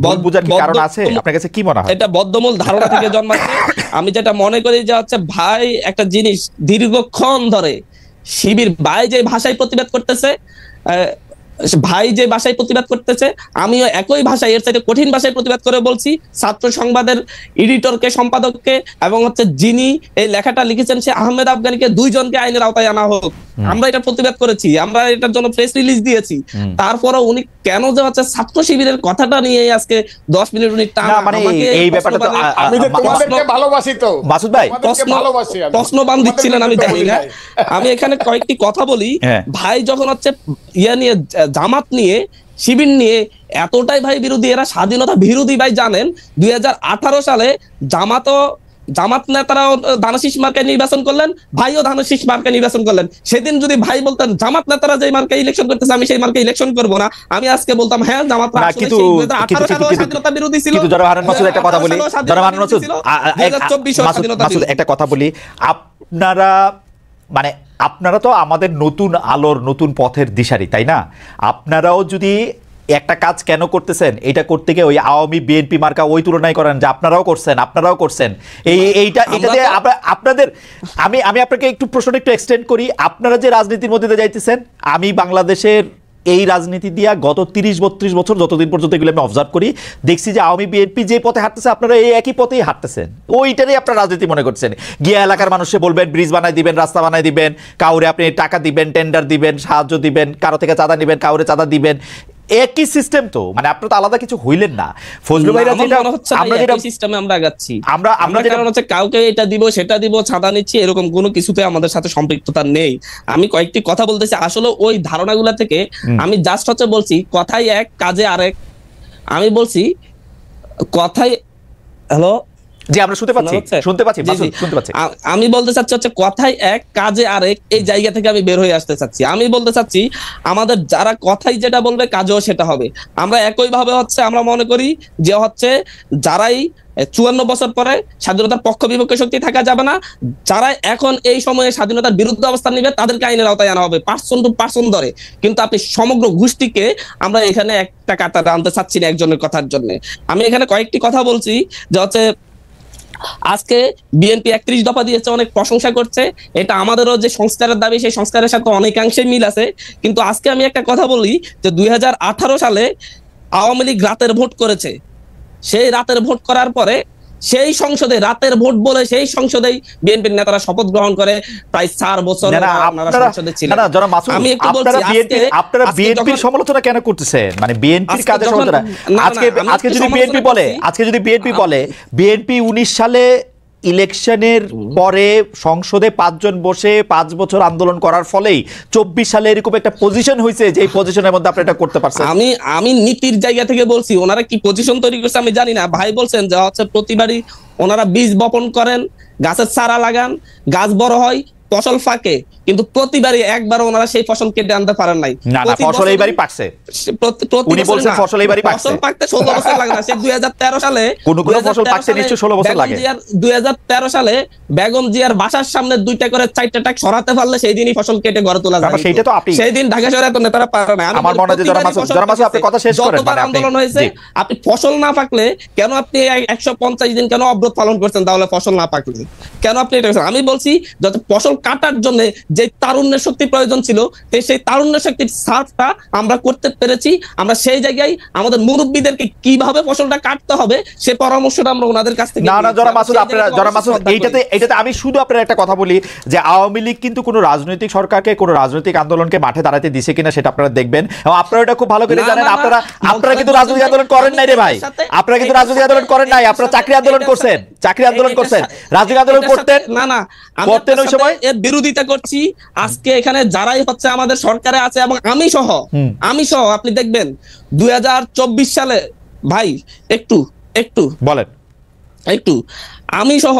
ভুল বোঝার কি কারণ আছে? আপনার কাছে কি মনে হয়? এটা বদ্ধমূল ধারণা থেকে জন্মাচ্ছে। আমি যেটা মনে করি যে হচ্ছে ভাই একটা জিনিস দীর্ঘক্ষণ ধরে শিবির ভাই যে ভাষায় প্রতিবাদ করতেছে, আমিও একই ভাষায় এর চাইতে কঠিন ভাষায় প্রতিবাদ করে বলছি। ছাত্র সংবাদের এডিটরকে, সম্পাদককে এবং হচ্ছে যিনি এই লেখাটা লিখেছেন সে আহমেদ আফগানিকে, দুইজনকে আইনের আওতায় আনা হোক। আমরা এটা প্রতিবাদ করেছি, আমরা এটার জন্য প্রেস রিলিজ দিয়েছি। তারপরে উনি কেন যে হচ্ছে ছাত্র শিবিরের কথাটা নিয়ে আজকে 10 মিনিট উনি আমাকে এই ব্যাপারটা আমি যে তোমাদেরকে ভালোবাসি, তো মাসুদ ভাই প্রশ্নবান দিচ্ছিলেন আমি জানি না। আমি এখানে কয়েকটি কথা বলি। ভাই যখন হচ্ছে ইয়া নিয়ে, জামাত নিয়ে, শিবির নিয়ে এতটাই ভাই বিরোধী, এরা স্বাধীনতা বিরোধী ভাই জানেন। 2018 সালে জামাত নেতারাও ধানশীষ মার্কায় নির্বাচন করলেন, ভাইও ধানশীষ মার্কায় নির্বাচন করলেন। সেদিন যদি ভাই বলতেন জামাত নেতারা যে মার্কায় ইলেকশন করতেছে আমি সেই মার্কায় ইলেকশন করব না, আমি আজকে বলতাম হ্যাঁ জামাতরা আসলে 2018 সালে স্বাধীনতা বিরোধী ছিল। কিন্তু জনাব হারুন মাসুদ একটা কথা বলি, জনাব হারুন মাসুদ 2024 মাসুদ একটা কথা বলি, আপনারা তো আমাদের নতুন আলোর, নতুন পথের দিশারি, তাই না? আপনারাও যদি একটা কাজ কেন করতেছেন, এটা করতে গিয়ে ওই আওয়ামী বিএনপি মার্কা ওই তুলনায় করেন যে আপনারাও করছেন এইটা দিয়ে আপনাদের আমি আপনাকে একটু প্রশ্ন একটু এক্সটেন্ড করি। আপনারা যে রাজনীতির মধ্যে যাইতেছেন, আমি বাংলাদেশের এই রাজনীতি দিয়া গত 30-32 বছর যতদিন পর্যন্ত এগুলো আমি অবজার্ভ করি, দেখছি যে আওয়ামী বিএনপি যে পথে হাঁটতেছে আপনারা এই একই পথেই হাঁটতেছেন, ওইটারই আপনারা রাজনীতি মনে করছেন। গিয়া এলাকার মানুষে বলবেন ব্রিজ বানাই দিবেন, রাস্তা বানাই দিবেন, কাউরে আপনি টাকা দিবেন, টেন্ডার দিবেন, সাহায্য দিবেন, কারো থেকে চাঁদা নিবেন, কাউরে চাঁদা দিবেন, একই সিস্টেম। তো মানে আপনারা তো আলাদা কিছু হইলেন না। ফজলু ভাইরা যেটা আমরা যেটা সিস্টেমে আমরা আগাচ্ছি, আমরা কারণ হচ্ছে কাউকে এটা দিব সেটা দিব, ছাদা নিচ্ছি, এরকম কোনো কিছুতে আমাদের সাথে সম্পৃক্ততা নেই। আমি কয়েকটি কথা বলতেছি, আসলে ওই ধারণাগুলা থেকে আমি জাস্ট হচ্ছে বলছি কথাই এক কাজে আরেক। আমি বলছি কথাই, হ্যালো জি আমরা শুনতে পাচ্ছি শুনতে পাচ্ছি। আমি বলতে চাচ্ছি হচ্ছে কথাই এক কাজে আরেক, এই জায়গা থেকে আমি বের হয়ে আসতে চাচ্ছি। আমি বলতে চাচ্ছি আমাদের যারা কথাই যেটা বলবে কাজেও সেটা হবে। আমরা একই ভাবে হচ্ছে আমরা মনে করি যে হচ্ছে যারাই 54 বছর পরে স্বাধীনতার পক্ষ বিপক্ষে শক্তি থাকা যাবে না, যারা এখন এই সময়ে স্বাধীনতার বিরুদ্ধে অবস্থান নিবে তাদেরকে আইনের আওতায় আনা হবে, পার্সন টু পার্সন ধরে। কিন্তু আপনি সমগ্র গোষ্ঠীকে আমরা এখানে একটা কাতারে আনতে চাচ্ছি না একজনের কথার জন্য। আমি এখানে কয়েকটি কথা বলছি যে হচ্ছে আজকে বিএনপি 31 দফা দিয়েছে, অনেক প্রশংসা করছে, এটা আমাদেরও যে সংস্কারের দাবি সেই সংস্কারের সাথে অনেকাংশে মিল আছে। কিন্তু আজকে আমি একটা কথা বলি যে 2018 সালে আওয়ামী লীগ রাতের ভোট করেছে, সেই রাতের ভোট করার পরে সেই সংসদে রাতের ভোট বলে সেই সংসদেই বিএনপির নেতারা শপথ গ্রহণ করে প্রায় 4 বছর আপনারা সংসদে ছিলেন। আমি একটু বলছি আপনারা বিএনপির সমালোচনা কেন করতেছেন? মানে বিএনপির কাজের সমালোচনা আজকে যদি বিএনপি বলে বিএনপি 19 সালে ইলেকশনের পরে সংসদে 5 জন বসে 5 বছর আন্দোলন করার ফলেই 24 সালে এরকম একটা পজিশন হয়েছে, যে পজিশনের মধ্যে আপনি এটা করতে পারছেন। আমি নীতির জায়গা থেকে বলছি, ওনারা কি পজিশন তৈরি করছে আমি জানি না। ভাই বলছেন যে হচ্ছে প্রতিবারই ওনারা বীজ বপন করেন, গাছের চারা লাগান, গাছ বড় হয়, ফসল ফাঁকে, কিন্তু প্রতিবারই একবার ওনারা সেই ফসল কেটে আনতে পারেন নাই। না ফসল এইবারই পাকছে, উনি বলছেন ফসল এইবারই পাকছে। ফসল পাকতে 16 বছর লাগে না, সে 2013 সালে কোন ফসল পাকতে নিশ্চয়ই 16 বছর লাগে। 2013 সালে বেগম জিয়ার বাসার সামনে 2টা করে 4টা টাক সরাতে পারলে সেই দিনই ফসল কেটে ঘরে তোলা যায়। সেইটা তো আপনি সেই দিন ঢাকা শহরে এত নেতারা পারে না। আমার মনে হয় যে জনমাসে আপনি কথা শেষ করেন। যতবার আন্দোলন হয়েছে আপনি ফসল না পাকলে কেন আপনি 150 দিন কেন অবরোধ পালন করছেন? তাহলে ফসল না পাকলে কেন আপনি এটা? আমি বলছি যত ফসল কাটার জন্য যে তারুণ্যের শক্তি প্রয়োজন ছিল, সেই তারুণ্য শক্তির সার্ভটা আমরা করতে পেরেছি। আমরা সেই জায়গায় আমাদের মুরব্বীদেরকে কিভাবে ফসলটা কাটতে হবে সে পরামর্শটা আমরা ওনাদের কাছ থেকে না জনাব মাসুদ, আপনারা জনাব মাসুদ এইটাতে আমি শুধু আপনার একটা কথা বলি যে আওয়ামী লীগ কিন্তু কোনো রাজনৈতিক সরকারকে, কোনো রাজনৈতিক আন্দোলনকে মাঠে দাঁড়াতে দিছে কিনা সেটা আপনারা দেখবেন, এবং আপনারা এটা খুব ভালো করে জানেন। আপনারা কিন্তু রাজনৈতিক আন্দোলন করেন নাই রে ভাই, আপনারা কিন্তু রাজনৈতিক আন্দোলন করেন নাই, আপনারা চাকরি আন্দোলন করছেন, চাকরি আন্দোলন করছেন, রাজনৈতিক আন্দোলন করতেন না করতেন ওই সময়। এর বিরোধিতা করছি আজকে এখানে যারাই হচ্ছে আমাদের সরকারে আছে এবং আমি সহ আপনি দেখবেন 2024 সালে ভাই একটু বলেন আমি সহ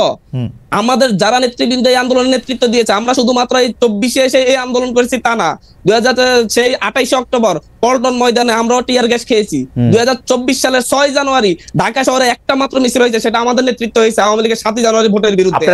আমাদের যারা নেতৃবৃন্দ এই আন্দোলনের নেতৃত্ব দিয়েছে, আমরা শুধুমাত্র এই 24-এ এসে এই আন্দোলন করেছি তা না, 28 অক্টোবর পল্টন ময়দানে আমরাও টিয়ার গ্যাস খেয়েছি। 2024 সালের 6 জানুয়ারি ঢাকা শহরে একটা মাত্র মিছিল হয়েছে, সেটা আমাদের নেতৃত্ব হয়েছে আওয়ামী লীগের 7 জানুয়ারি ভোটের বিরুদ্ধে।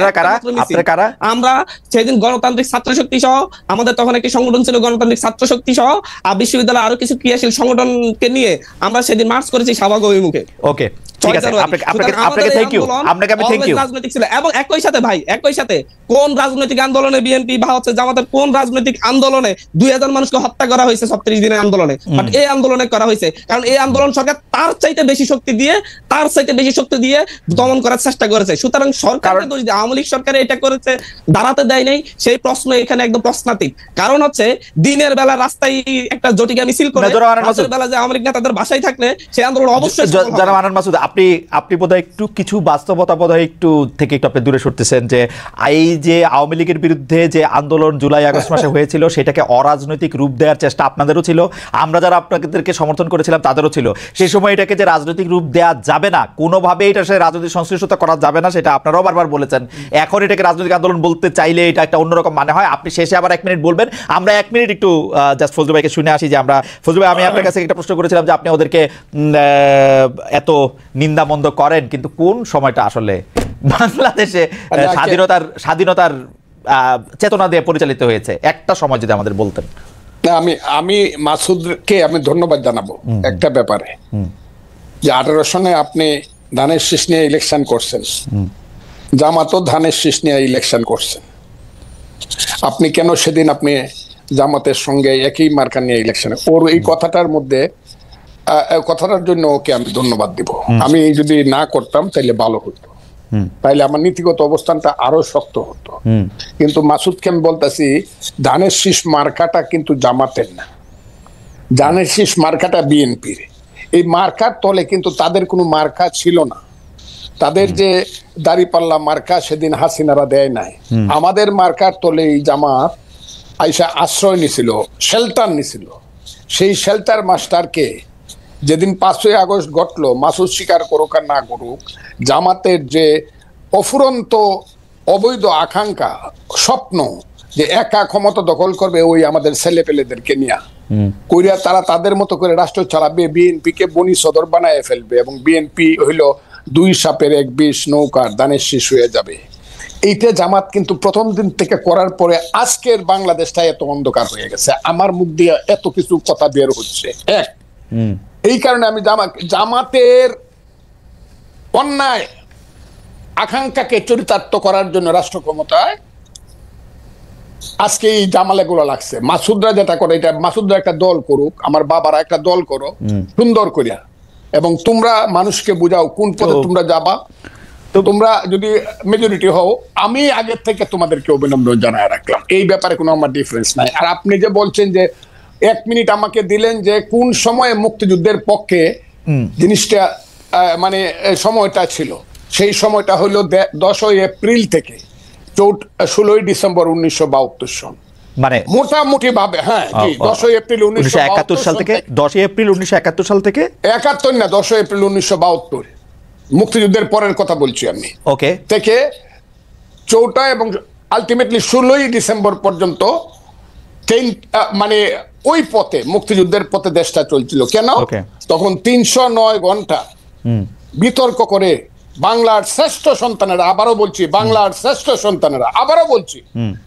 আমরা সেদিন গণতান্ত্রিক ছাত্র শক্তি সহ, আমাদের তখন একটি সংগঠন ছিল গণতান্ত্রিক ছাত্র শক্তি সহ, আর বিশ্ববিদ্যালয়ে আরো কিছু ক্রিয়াশীল সংগঠনকে নিয়ে আমরা সেদিন মার্চ করেছি শাহবাগ অভিমুখে। ওকে, ঠিক আছে, আপনাকে থ্যাংক ইউ, আপনাকে আমি থ্যাংক ইউ। রাজনৈতিক ছিল এবং একই সাথে কোন রাজনৈতিক আন্দোলনে বিএনপি বা হচ্ছে জামাতের কোন রাজনৈতিক আন্দোলনে 2000 মানুষকে হত্যা করা হয়েছে 36 দিনের আন্দোলনে, বাট এই আন্দোলনে করা হয়েছে কারণ এই আন্দোলন সরকার তার চাইতে বেশি শক্তি দিয়ে দমন করার চেষ্টা করেছে। সুতরাং সরকারকে দোষ দিয়ে আওয়ামী লীগ সরকার এটা করেছে দাঁড়াতে দেয় নাই, সেই প্রশ্ন এখানে একদম প্রশ্নাতীত। কারণ হচ্ছে দিনের বেলা রাস্তায় একটা জটিকা মিছিল করে, রাতের বেলা যে আওয়ামী লীগ নেতাদের বাসায় থাকলে সেই আন্দোলন অবশ্যই। জনাব আনান মাসুদ, আপনি বোধহয় একটু কিছু বাস্তবতা বোধহয় একটু আপনি দূরে সরতেছেন, যে এই যে আওয়ামী লীগের বিরুদ্ধে যে আন্দোলন জুলাই আগস্ট মাসে হয়েছিল সেটাকে অরাজনৈতিক রূপ দেওয়ার চেষ্টা আপনাদেরও ছিল, আমরা যারা আপনাদেরকে সমর্থন করেছিলাম তাদেরও ছিল। সেই সময় এটাকে যে রাজনৈতিক রূপ দেওয়া যাবে না, কোনোভাবে এটা সে রাজনৈতিক সংশ্লিষ্টতা করা যাবে না, সেটা আপনারাও বারবার বলেছেন। এখন এটাকে রাজনৈতিক আন্দোলন বলতে চাইলে এটা একটা অন্যরকম মানে হয়। আপনি শেষে আবার 1 মিনিট বলবেন, আমরা 1 মিনিট একটু জাস্ট ফজলু ভাইকে শুনে আসি। যে আমরা ফজলু ভাই, আমি আপনার কাছে একটা প্রশ্ন করেছিলাম যে আপনি ওদেরকে এত নিন্দামন্দ করেন, কিন্তু কোন সময়টা আসলে বাংলাদেশে স্বাধীনতার চেতনা দিয়ে পরিচালিত হয়েছে একটা সময় যদি আমাদের বলতেন। আমি মাসুদকে আমি ধন্যবাদ জানাবো একটা ব্যাপারে, যে 18 সনে আপনি ধানের শীষ নিয়ে ইলেকশন করছেন, জামাতও ধানের শীষ নিয়ে ইলেকশন করছেন, আপনি কেন সেদিন আপনি জামাতের সঙ্গে একই মার্কা নিয়ে ইলেকশনে, ওর এই কথাটার মধ্যে কথাটার জন্য ওকে আমি ধন্যবাদ দিব। আমি যদি না করতাম তাইলে ভালো হতো, তাইলে আমার নীতিগত অবস্থানটা আরো শক্ত হতো। কিন্তু মাসুদকে আমি বলতেছি, ধানের শীষ মার্কাটা কিন্তু জামাতের না, ধানের শীষ মার্কাটা বিএনপির। এই মার্কার তলে কিন্তু তাদের কোনো মার্কা ছিল না, তাদের যে দাঁড়িপাল্লা মার্কা সেদিন হাসিনারা দেয় নাই, আমাদের মার্কার তলে এই জামাত আইসা আশ্রয় নিছিল, শেল্টার নিছিল। সেই শেল্টার মাস্টারকে যেদিন 5ই আগস্ট ঘটলো, মাসুদ স্বীকার করুক আর না করুক, জামাতের যে অফুরন্ত অবৈধ আকাঙ্ক্ষা, স্বপ্ন যে একা ক্ষমতা দখল করবে ওই আমাদের ছেলে পেলেদেরকে নিয়ে কইরা তারা তাদের মতো করে রাষ্ট্র চালাবে, বিএনপিকে বনি সদর বানায় ফেলবে, এবং বিএনপি হইল 2 সাপের 1 বিষ নৌকার ধানের শীষ হয়ে যাবে। এইটা জামাত কিন্তু প্রথম দিন থেকে করার পরে আজকের বাংলাদেশটা এত অন্ধকার হয়ে গেছে। আমার মুখ দিয়ে এত কিছু কথা বের হচ্ছে, এই কারণে আমি জামাতের অন্যায় আকাঙ্ক্ষাকে চরিতার্থ করার জন্য রাষ্ট্র ক্ষমতায় আজকে এই জামালে গুলো লাগছে। মাসুদরা যেটা করে, এটা মাসুদরা একটা দল করুক, আমার বাবারা একটা দল করো সুন্দর করিয়া, এবং তোমরা মানুষকে বুঝাও কোন পথে তোমরা যাবা। তো তোমরা যদি মেজরিটি হও, আমি আগের থেকে তোমাদেরকে অভিনন্দন জানায় রাখলাম, এই ব্যাপারে কোনো আমার ডিফারেন্স নাই। আর আপনি যে বলছেন যে 1 মিনিট আমাকে দিলেন যে কোন সময়ে মুক্তিযুদ্ধের পক্ষে জিনিসটা মানে সময়টা ছিল, সেই সময়টা হলো 10ই এপ্রিল থেকে 16ই ডিসেম্বর 1972 সন, মানে মোটামুটি ভাবে। হ্যাঁ, 10ই এপ্রিল 1971 সাল থেকে, 10ই এপ্রিল 1971 সাল থেকে, 71 না, 10ই এপ্রিল 1972 মুক্তিযুদ্ধের পরের কথা বলছি আমি। ওকে, থেকে 4টা এবং আলটিমেটলি 16ই ডিসেম্বর পর্যন্ত মানে ওই পথে, মুক্তিযুদ্ধের পথে দেশটা চলছিল। কেন? তখন 309 ঘন্টা বিতর্ক করে বাংলার শ্রেষ্ঠ সন্তানেরা, আবারও বলছি বাংলার শ্রেষ্ঠ সন্তানেরা, আবারও বলছি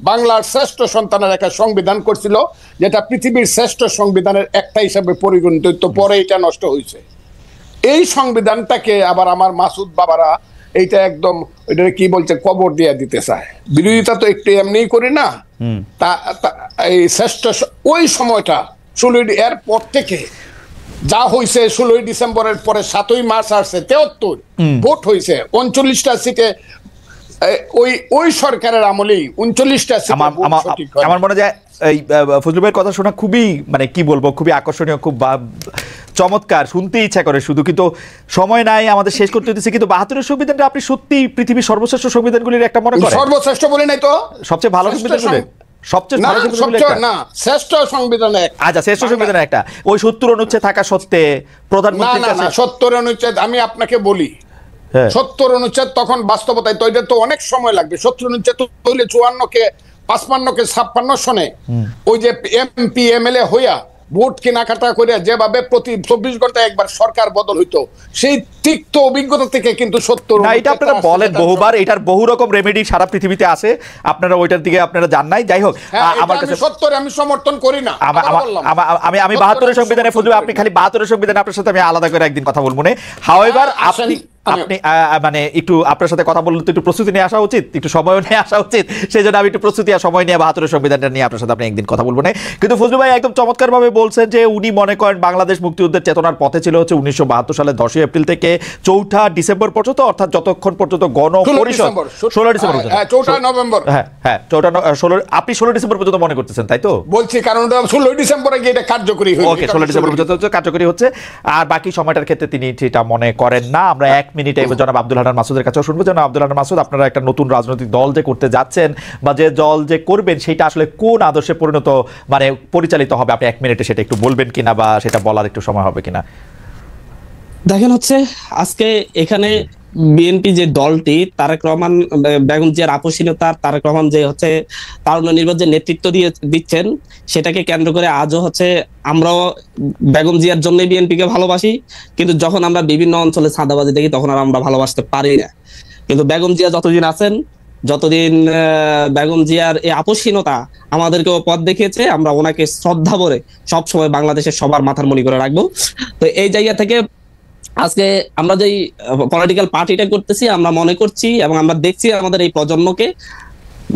বাংলার শ্রেষ্ঠ সন্তানেরা একটা সংবিধান করছিল, যেটা পৃথিবীর শ্রেষ্ঠ সংবিধানের একটা হিসাবে পরিগণিত, পরে এটা নষ্ট হয়েছে। এই সংবিধানটাকে আবার আমার মাসুদ বাবারা এইটা একদম ওইটা কি বলছে কবর দিয়ে দিতে চায়। বিরোধিতা তো একটু এমনিই করি না, এই শ্রেষ্ঠ ওই সময়টা 16 এর পর থেকে যা হয়েছে 16 ডিসেম্বরের পরে 7ই মার্চ আসছে 73 ভোট হয়েছে 39টা সিটে। ওই সরকারের আমলেই 39টা সিটে আমার মনে যায় এই ফজলুল ভাইয়ের কথা শোনা খুবই মানে কি বলবো খুবই আকর্ষণীয়, খুব চমৎকার, শুনতে ইচ্ছা করে শুধু, কিন্তু সময় নাই, আমাদের শেষ করতে হচ্ছে। কিন্তু 72-এর সংবিধানটা আপনি সত্যি পৃথিবীর সর্বশ্রেষ্ঠ সংবিধানগুলির একটা মনে করেন? সর্বশ্রেষ্ঠ বলি নাই তো, সবচেয়ে ভালো সংবিধানগুলি, সবচেয়ে ভালো সংবিধান না, শ্রেষ্ঠ সংবিধান একটা। আচ্ছা, শ্রেষ্ঠ সংবিধান একটা। ওই 70 অনুচ্ছেদ থাকা সত্ত্বে প্রধানমন্ত্রীর কাছে 70 অনুচ্ছেদ আমি আপনাকে বলি, 70 অনুচ্ছেদ তখন বাস্তবতায় তো এটা তো অনেক সময় লাগবে। 70 অনুচ্ছেদ তো হইলে 54 কে 55 কে 56 সনে ওই যে এমপি এমএলএ হইয়া ভোট কেনাকাটা করে যেভাবে প্রতি 24 ঘন্টায় একবার সরকার বদল হইতো, সেই তিক্ত অভিজ্ঞতা থেকে কিন্তু 70 না, এটা আপনারা বলেন বহুবার, এটার বহু রকম রেমেডি সারা পৃথিবীতে আছে, আপনারা ওইটার দিকে আপনারা জান নাই। যাই হোক, আমার কাছে 70 আমি সমর্থন করি না। আমি 72-এর সংবিধানে ফজলুল, আপনি খালি 72-এর সংবিধানে আপনার সাথে আমি আলাদা করে একদিন কথা বলবো না। হাওয়েভার আপনি মানে একটু আপনার সাথে কথা বললে তো একটু প্রস্তুতি নিয়ে আসা উচিত, একটু সময় নিয়ে আসা উচিত, সেই জন্য আমি একটু প্রস্তুতি আর সময় নিয়ে 72-এর সংবিধানটা নিয়ে আপনার সাথে আপনি একদিন কথা বলবো না। কিন্তু ফজলুল ভাই একদম চমৎকার ভাবে বলছেন যে উনি মনে করেন বাংলাদেশ মুক্তিযুদ্ধের চেতনার পথে ছিল হচ্ছে 1972 সালের 10 এপ্রিল থেকে 4 ডিসেম্বর পর্যন্ত, অর্থাৎ যতক্ষণ পর্যন্ত গণপরিষদ 16 ডিসেম্বর, হ্যাঁ 4 নভেম্বর, হ্যাঁ 16 আপনি 16 ডিসেম্বর পর্যন্ত মনে করতেছেন, তাই তো? বলছি কারণ 16 ডিসেম্বরে গিয়ে এটা কার্যকরী হয়েছে। ওকে, 16 ডিসেম্বর পর্যন্ত কার্যকরী হচ্ছে, আর বাকি সময়টার ক্ষেত্রে তিনি সেটা মনে করেন না। আমরা 1 মিনিটে জনাব আব্দুল হান্নান মাসুদের কাছেও শুনবো। জনাব আব্দুল হান্নান মাসুদ, আপনারা একটা নতুন রাজনৈতিক দল যে করতে যাচ্ছেন বা যে দল যে করবেন সেটা আসলে কোন আদর্শে পরিণত মানে পরিচালিত হবে, আপনি 1 মিনিটে সেটা একটু বলবেন কিনা বা সেটা বলার একটু সময় হবে কিনা? দেখেন হচ্ছে আজকে এখানে বিএনপি যে দলটি, তারেক রহমান বেগম জিয়ার আপসীনতা, তারেক রহমান যে হচ্ছে তারুণ্য নির্বাচন যে নেতৃত্ব দিচ্ছেন, সেটাকে কেন্দ্র করে আজও হচ্ছে আমরাও বেগম জিয়ার জন্যই বিএনপিকে ভালোবাসি, কিন্তু যখন আমরা বিভিন্ন অঞ্চলে চাঁদাবাজি দেখি তখন আর আমরা ভালোবাসতে পারি না। কিন্তু বেগম জিয়া যতদিন আছেন, যতদিন বেগম জিয়ার এই আপসীনতা আমাদেরকেও পথ দেখিয়েছে, আমরা ওনাকে শ্রদ্ধা ভরে সবসময় বাংলাদেশের সবার মাথার মনি করে রাখবো। তো এই জায়গা থেকে আজকে আমরা যেই পলিটিক্যাল পার্টিটা করতেছি, আমরা মনে করছি এবং আমরা দেখছি আমাদের এই প্রজন্মকে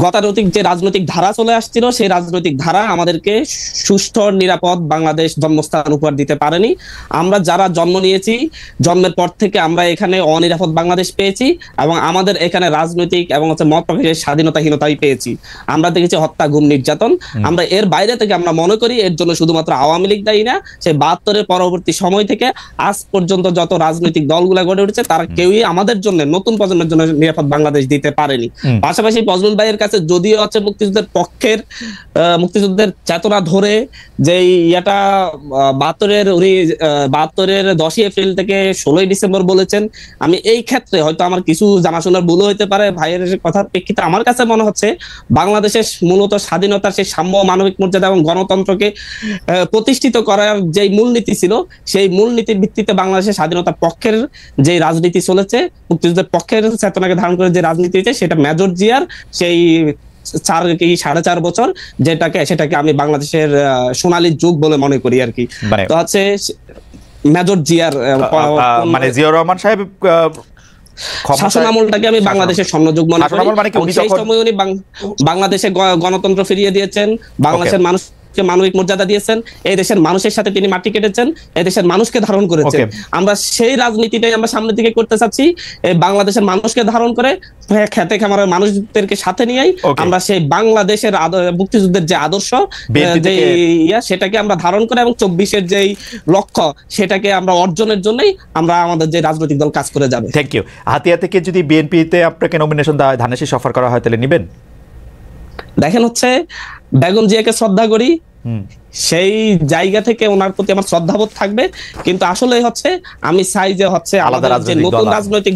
গতানুগতিক যে রাজনৈতিক ধারা চলে আসছিল, সেই রাজনৈতিক ধারা আমাদেরকে সুষ্ঠু নিরাপদ বাংলাদেশ জন্মস্থান উপহার দিতে পারেনি। আমরা যারা জন্ম নিয়েছি, জন্মের পর থেকে আমরা এখানে অনিরাপদ বাংলাদেশ পেয়েছি এবং আমাদের এখানে রাজনৈতিক এবং হচ্ছে মত প্রকাশের স্বাধীনতাহীনতাই পেয়েছি। আমরা দেখেছি হত্যা, গুম, নির্যাতন। আমরা এর বাইরে থেকে আমরা মনে করি এর জন্য শুধুমাত্র আওয়ামী লীগ দায়ী না। সেই 72-এর পরবর্তী সময় থেকে আজ পর্যন্ত যত রাজনৈতিক দলগুলা গড়ে উঠেছে, তারা কেউই আমাদের জন্য, নতুন প্রজন্মের জন্য নিরাপদ বাংলাদেশ দিতে পারেনি। পাশাপাশি ফজলুল ভাইয়ের কাছে যদিও হচ্ছে মুক্তিযুদ্ধের পক্ষের, মুক্তিযুদ্ধের চেতনা ধরে যে ইয়াটা 72-এর 10 এপ্রিল থেকে 16 ডিসেম্বর বলেছেন, আমি এই ক্ষেত্রে হয়তো আমার কিছু জানাশোনার ভুল হইতে পারে, ভাইয়ের কথার প্রেক্ষিতে আমার কাছে মনে হচ্ছে বাংলাদেশের মূলত স্বাধীনতার সেই সাম্য, মানবিক মর্যাদা এবং গণতন্ত্রকে প্রতিষ্ঠিত করার যে মূলনীতি ছিল, সেই মূলনীতির ভিত্তিতে বাংলাদেশের স্বাধীনতার পক্ষের যে রাজনীতি চলেছে, মুক্তিযুদ্ধের পক্ষের চেতনাকে ধারণ করে যে রাজনীতি হয়েছে, সেটা মেজর জিয়ার সেই 4.5 বছর সেটাকে আমি বাংলাদেশের সোনালী যুগ বলে মনে করি আর কি। তো হচ্ছে মেজর জিয়ার মানে জিয়াউর রহমান সাহেব শাসন আমলটাকে আমি বাংলাদেশের স্বর্ণযুগ মনে করি। সেই সময় উনি বাংলাদেশে গণতন্ত্র ফিরিয়ে দিয়েছেন, বাংলাদেশের মানুষ মানবিক মর্যাদা দিয়েছেন, এই দেশের মানুষের সাথে তিনি মাটি কেটেছেন, এই দেশের মানুষকে ধারণ করেছেন। আমরা সেই রাজনীতিটাই আমরা সামনের দিকে করতে চাচ্ছি, এই বাংলাদেশের মানুষকে ধারণ করে, খেতে খামারের মানুষদেরকে সাথে নিয়েই আমরা সেই বাংলাদেশের মুক্তিযুদ্ধের যে আদর্শ সেটাকে আমরা ধারণ করে এবং 24-এর যেই লক্ষ্য সেটাকে আমরা অর্জনের জন্যই আমরা আমাদের যে রাজনৈতিক দল কাজ করে যাবে। Thank you. হাতিয়া থেকে যদি বিএনপিতে আপনাকে নমিনেশন দেওয়া হয়, ধানের শীষ অফার করা হয়, তাহলে নেবেন? দেখেন হচ্ছে বেগম জিয়াকে শ্রদ্ধা করি, সেই জায়গা থেকে ওনার প্রতি আমার শ্রদ্ধাবোধ থাকবে, কিন্তু আসলে হচ্ছে আমি চাই যে হচ্ছে আলাদা নতুন রাজনৈতিক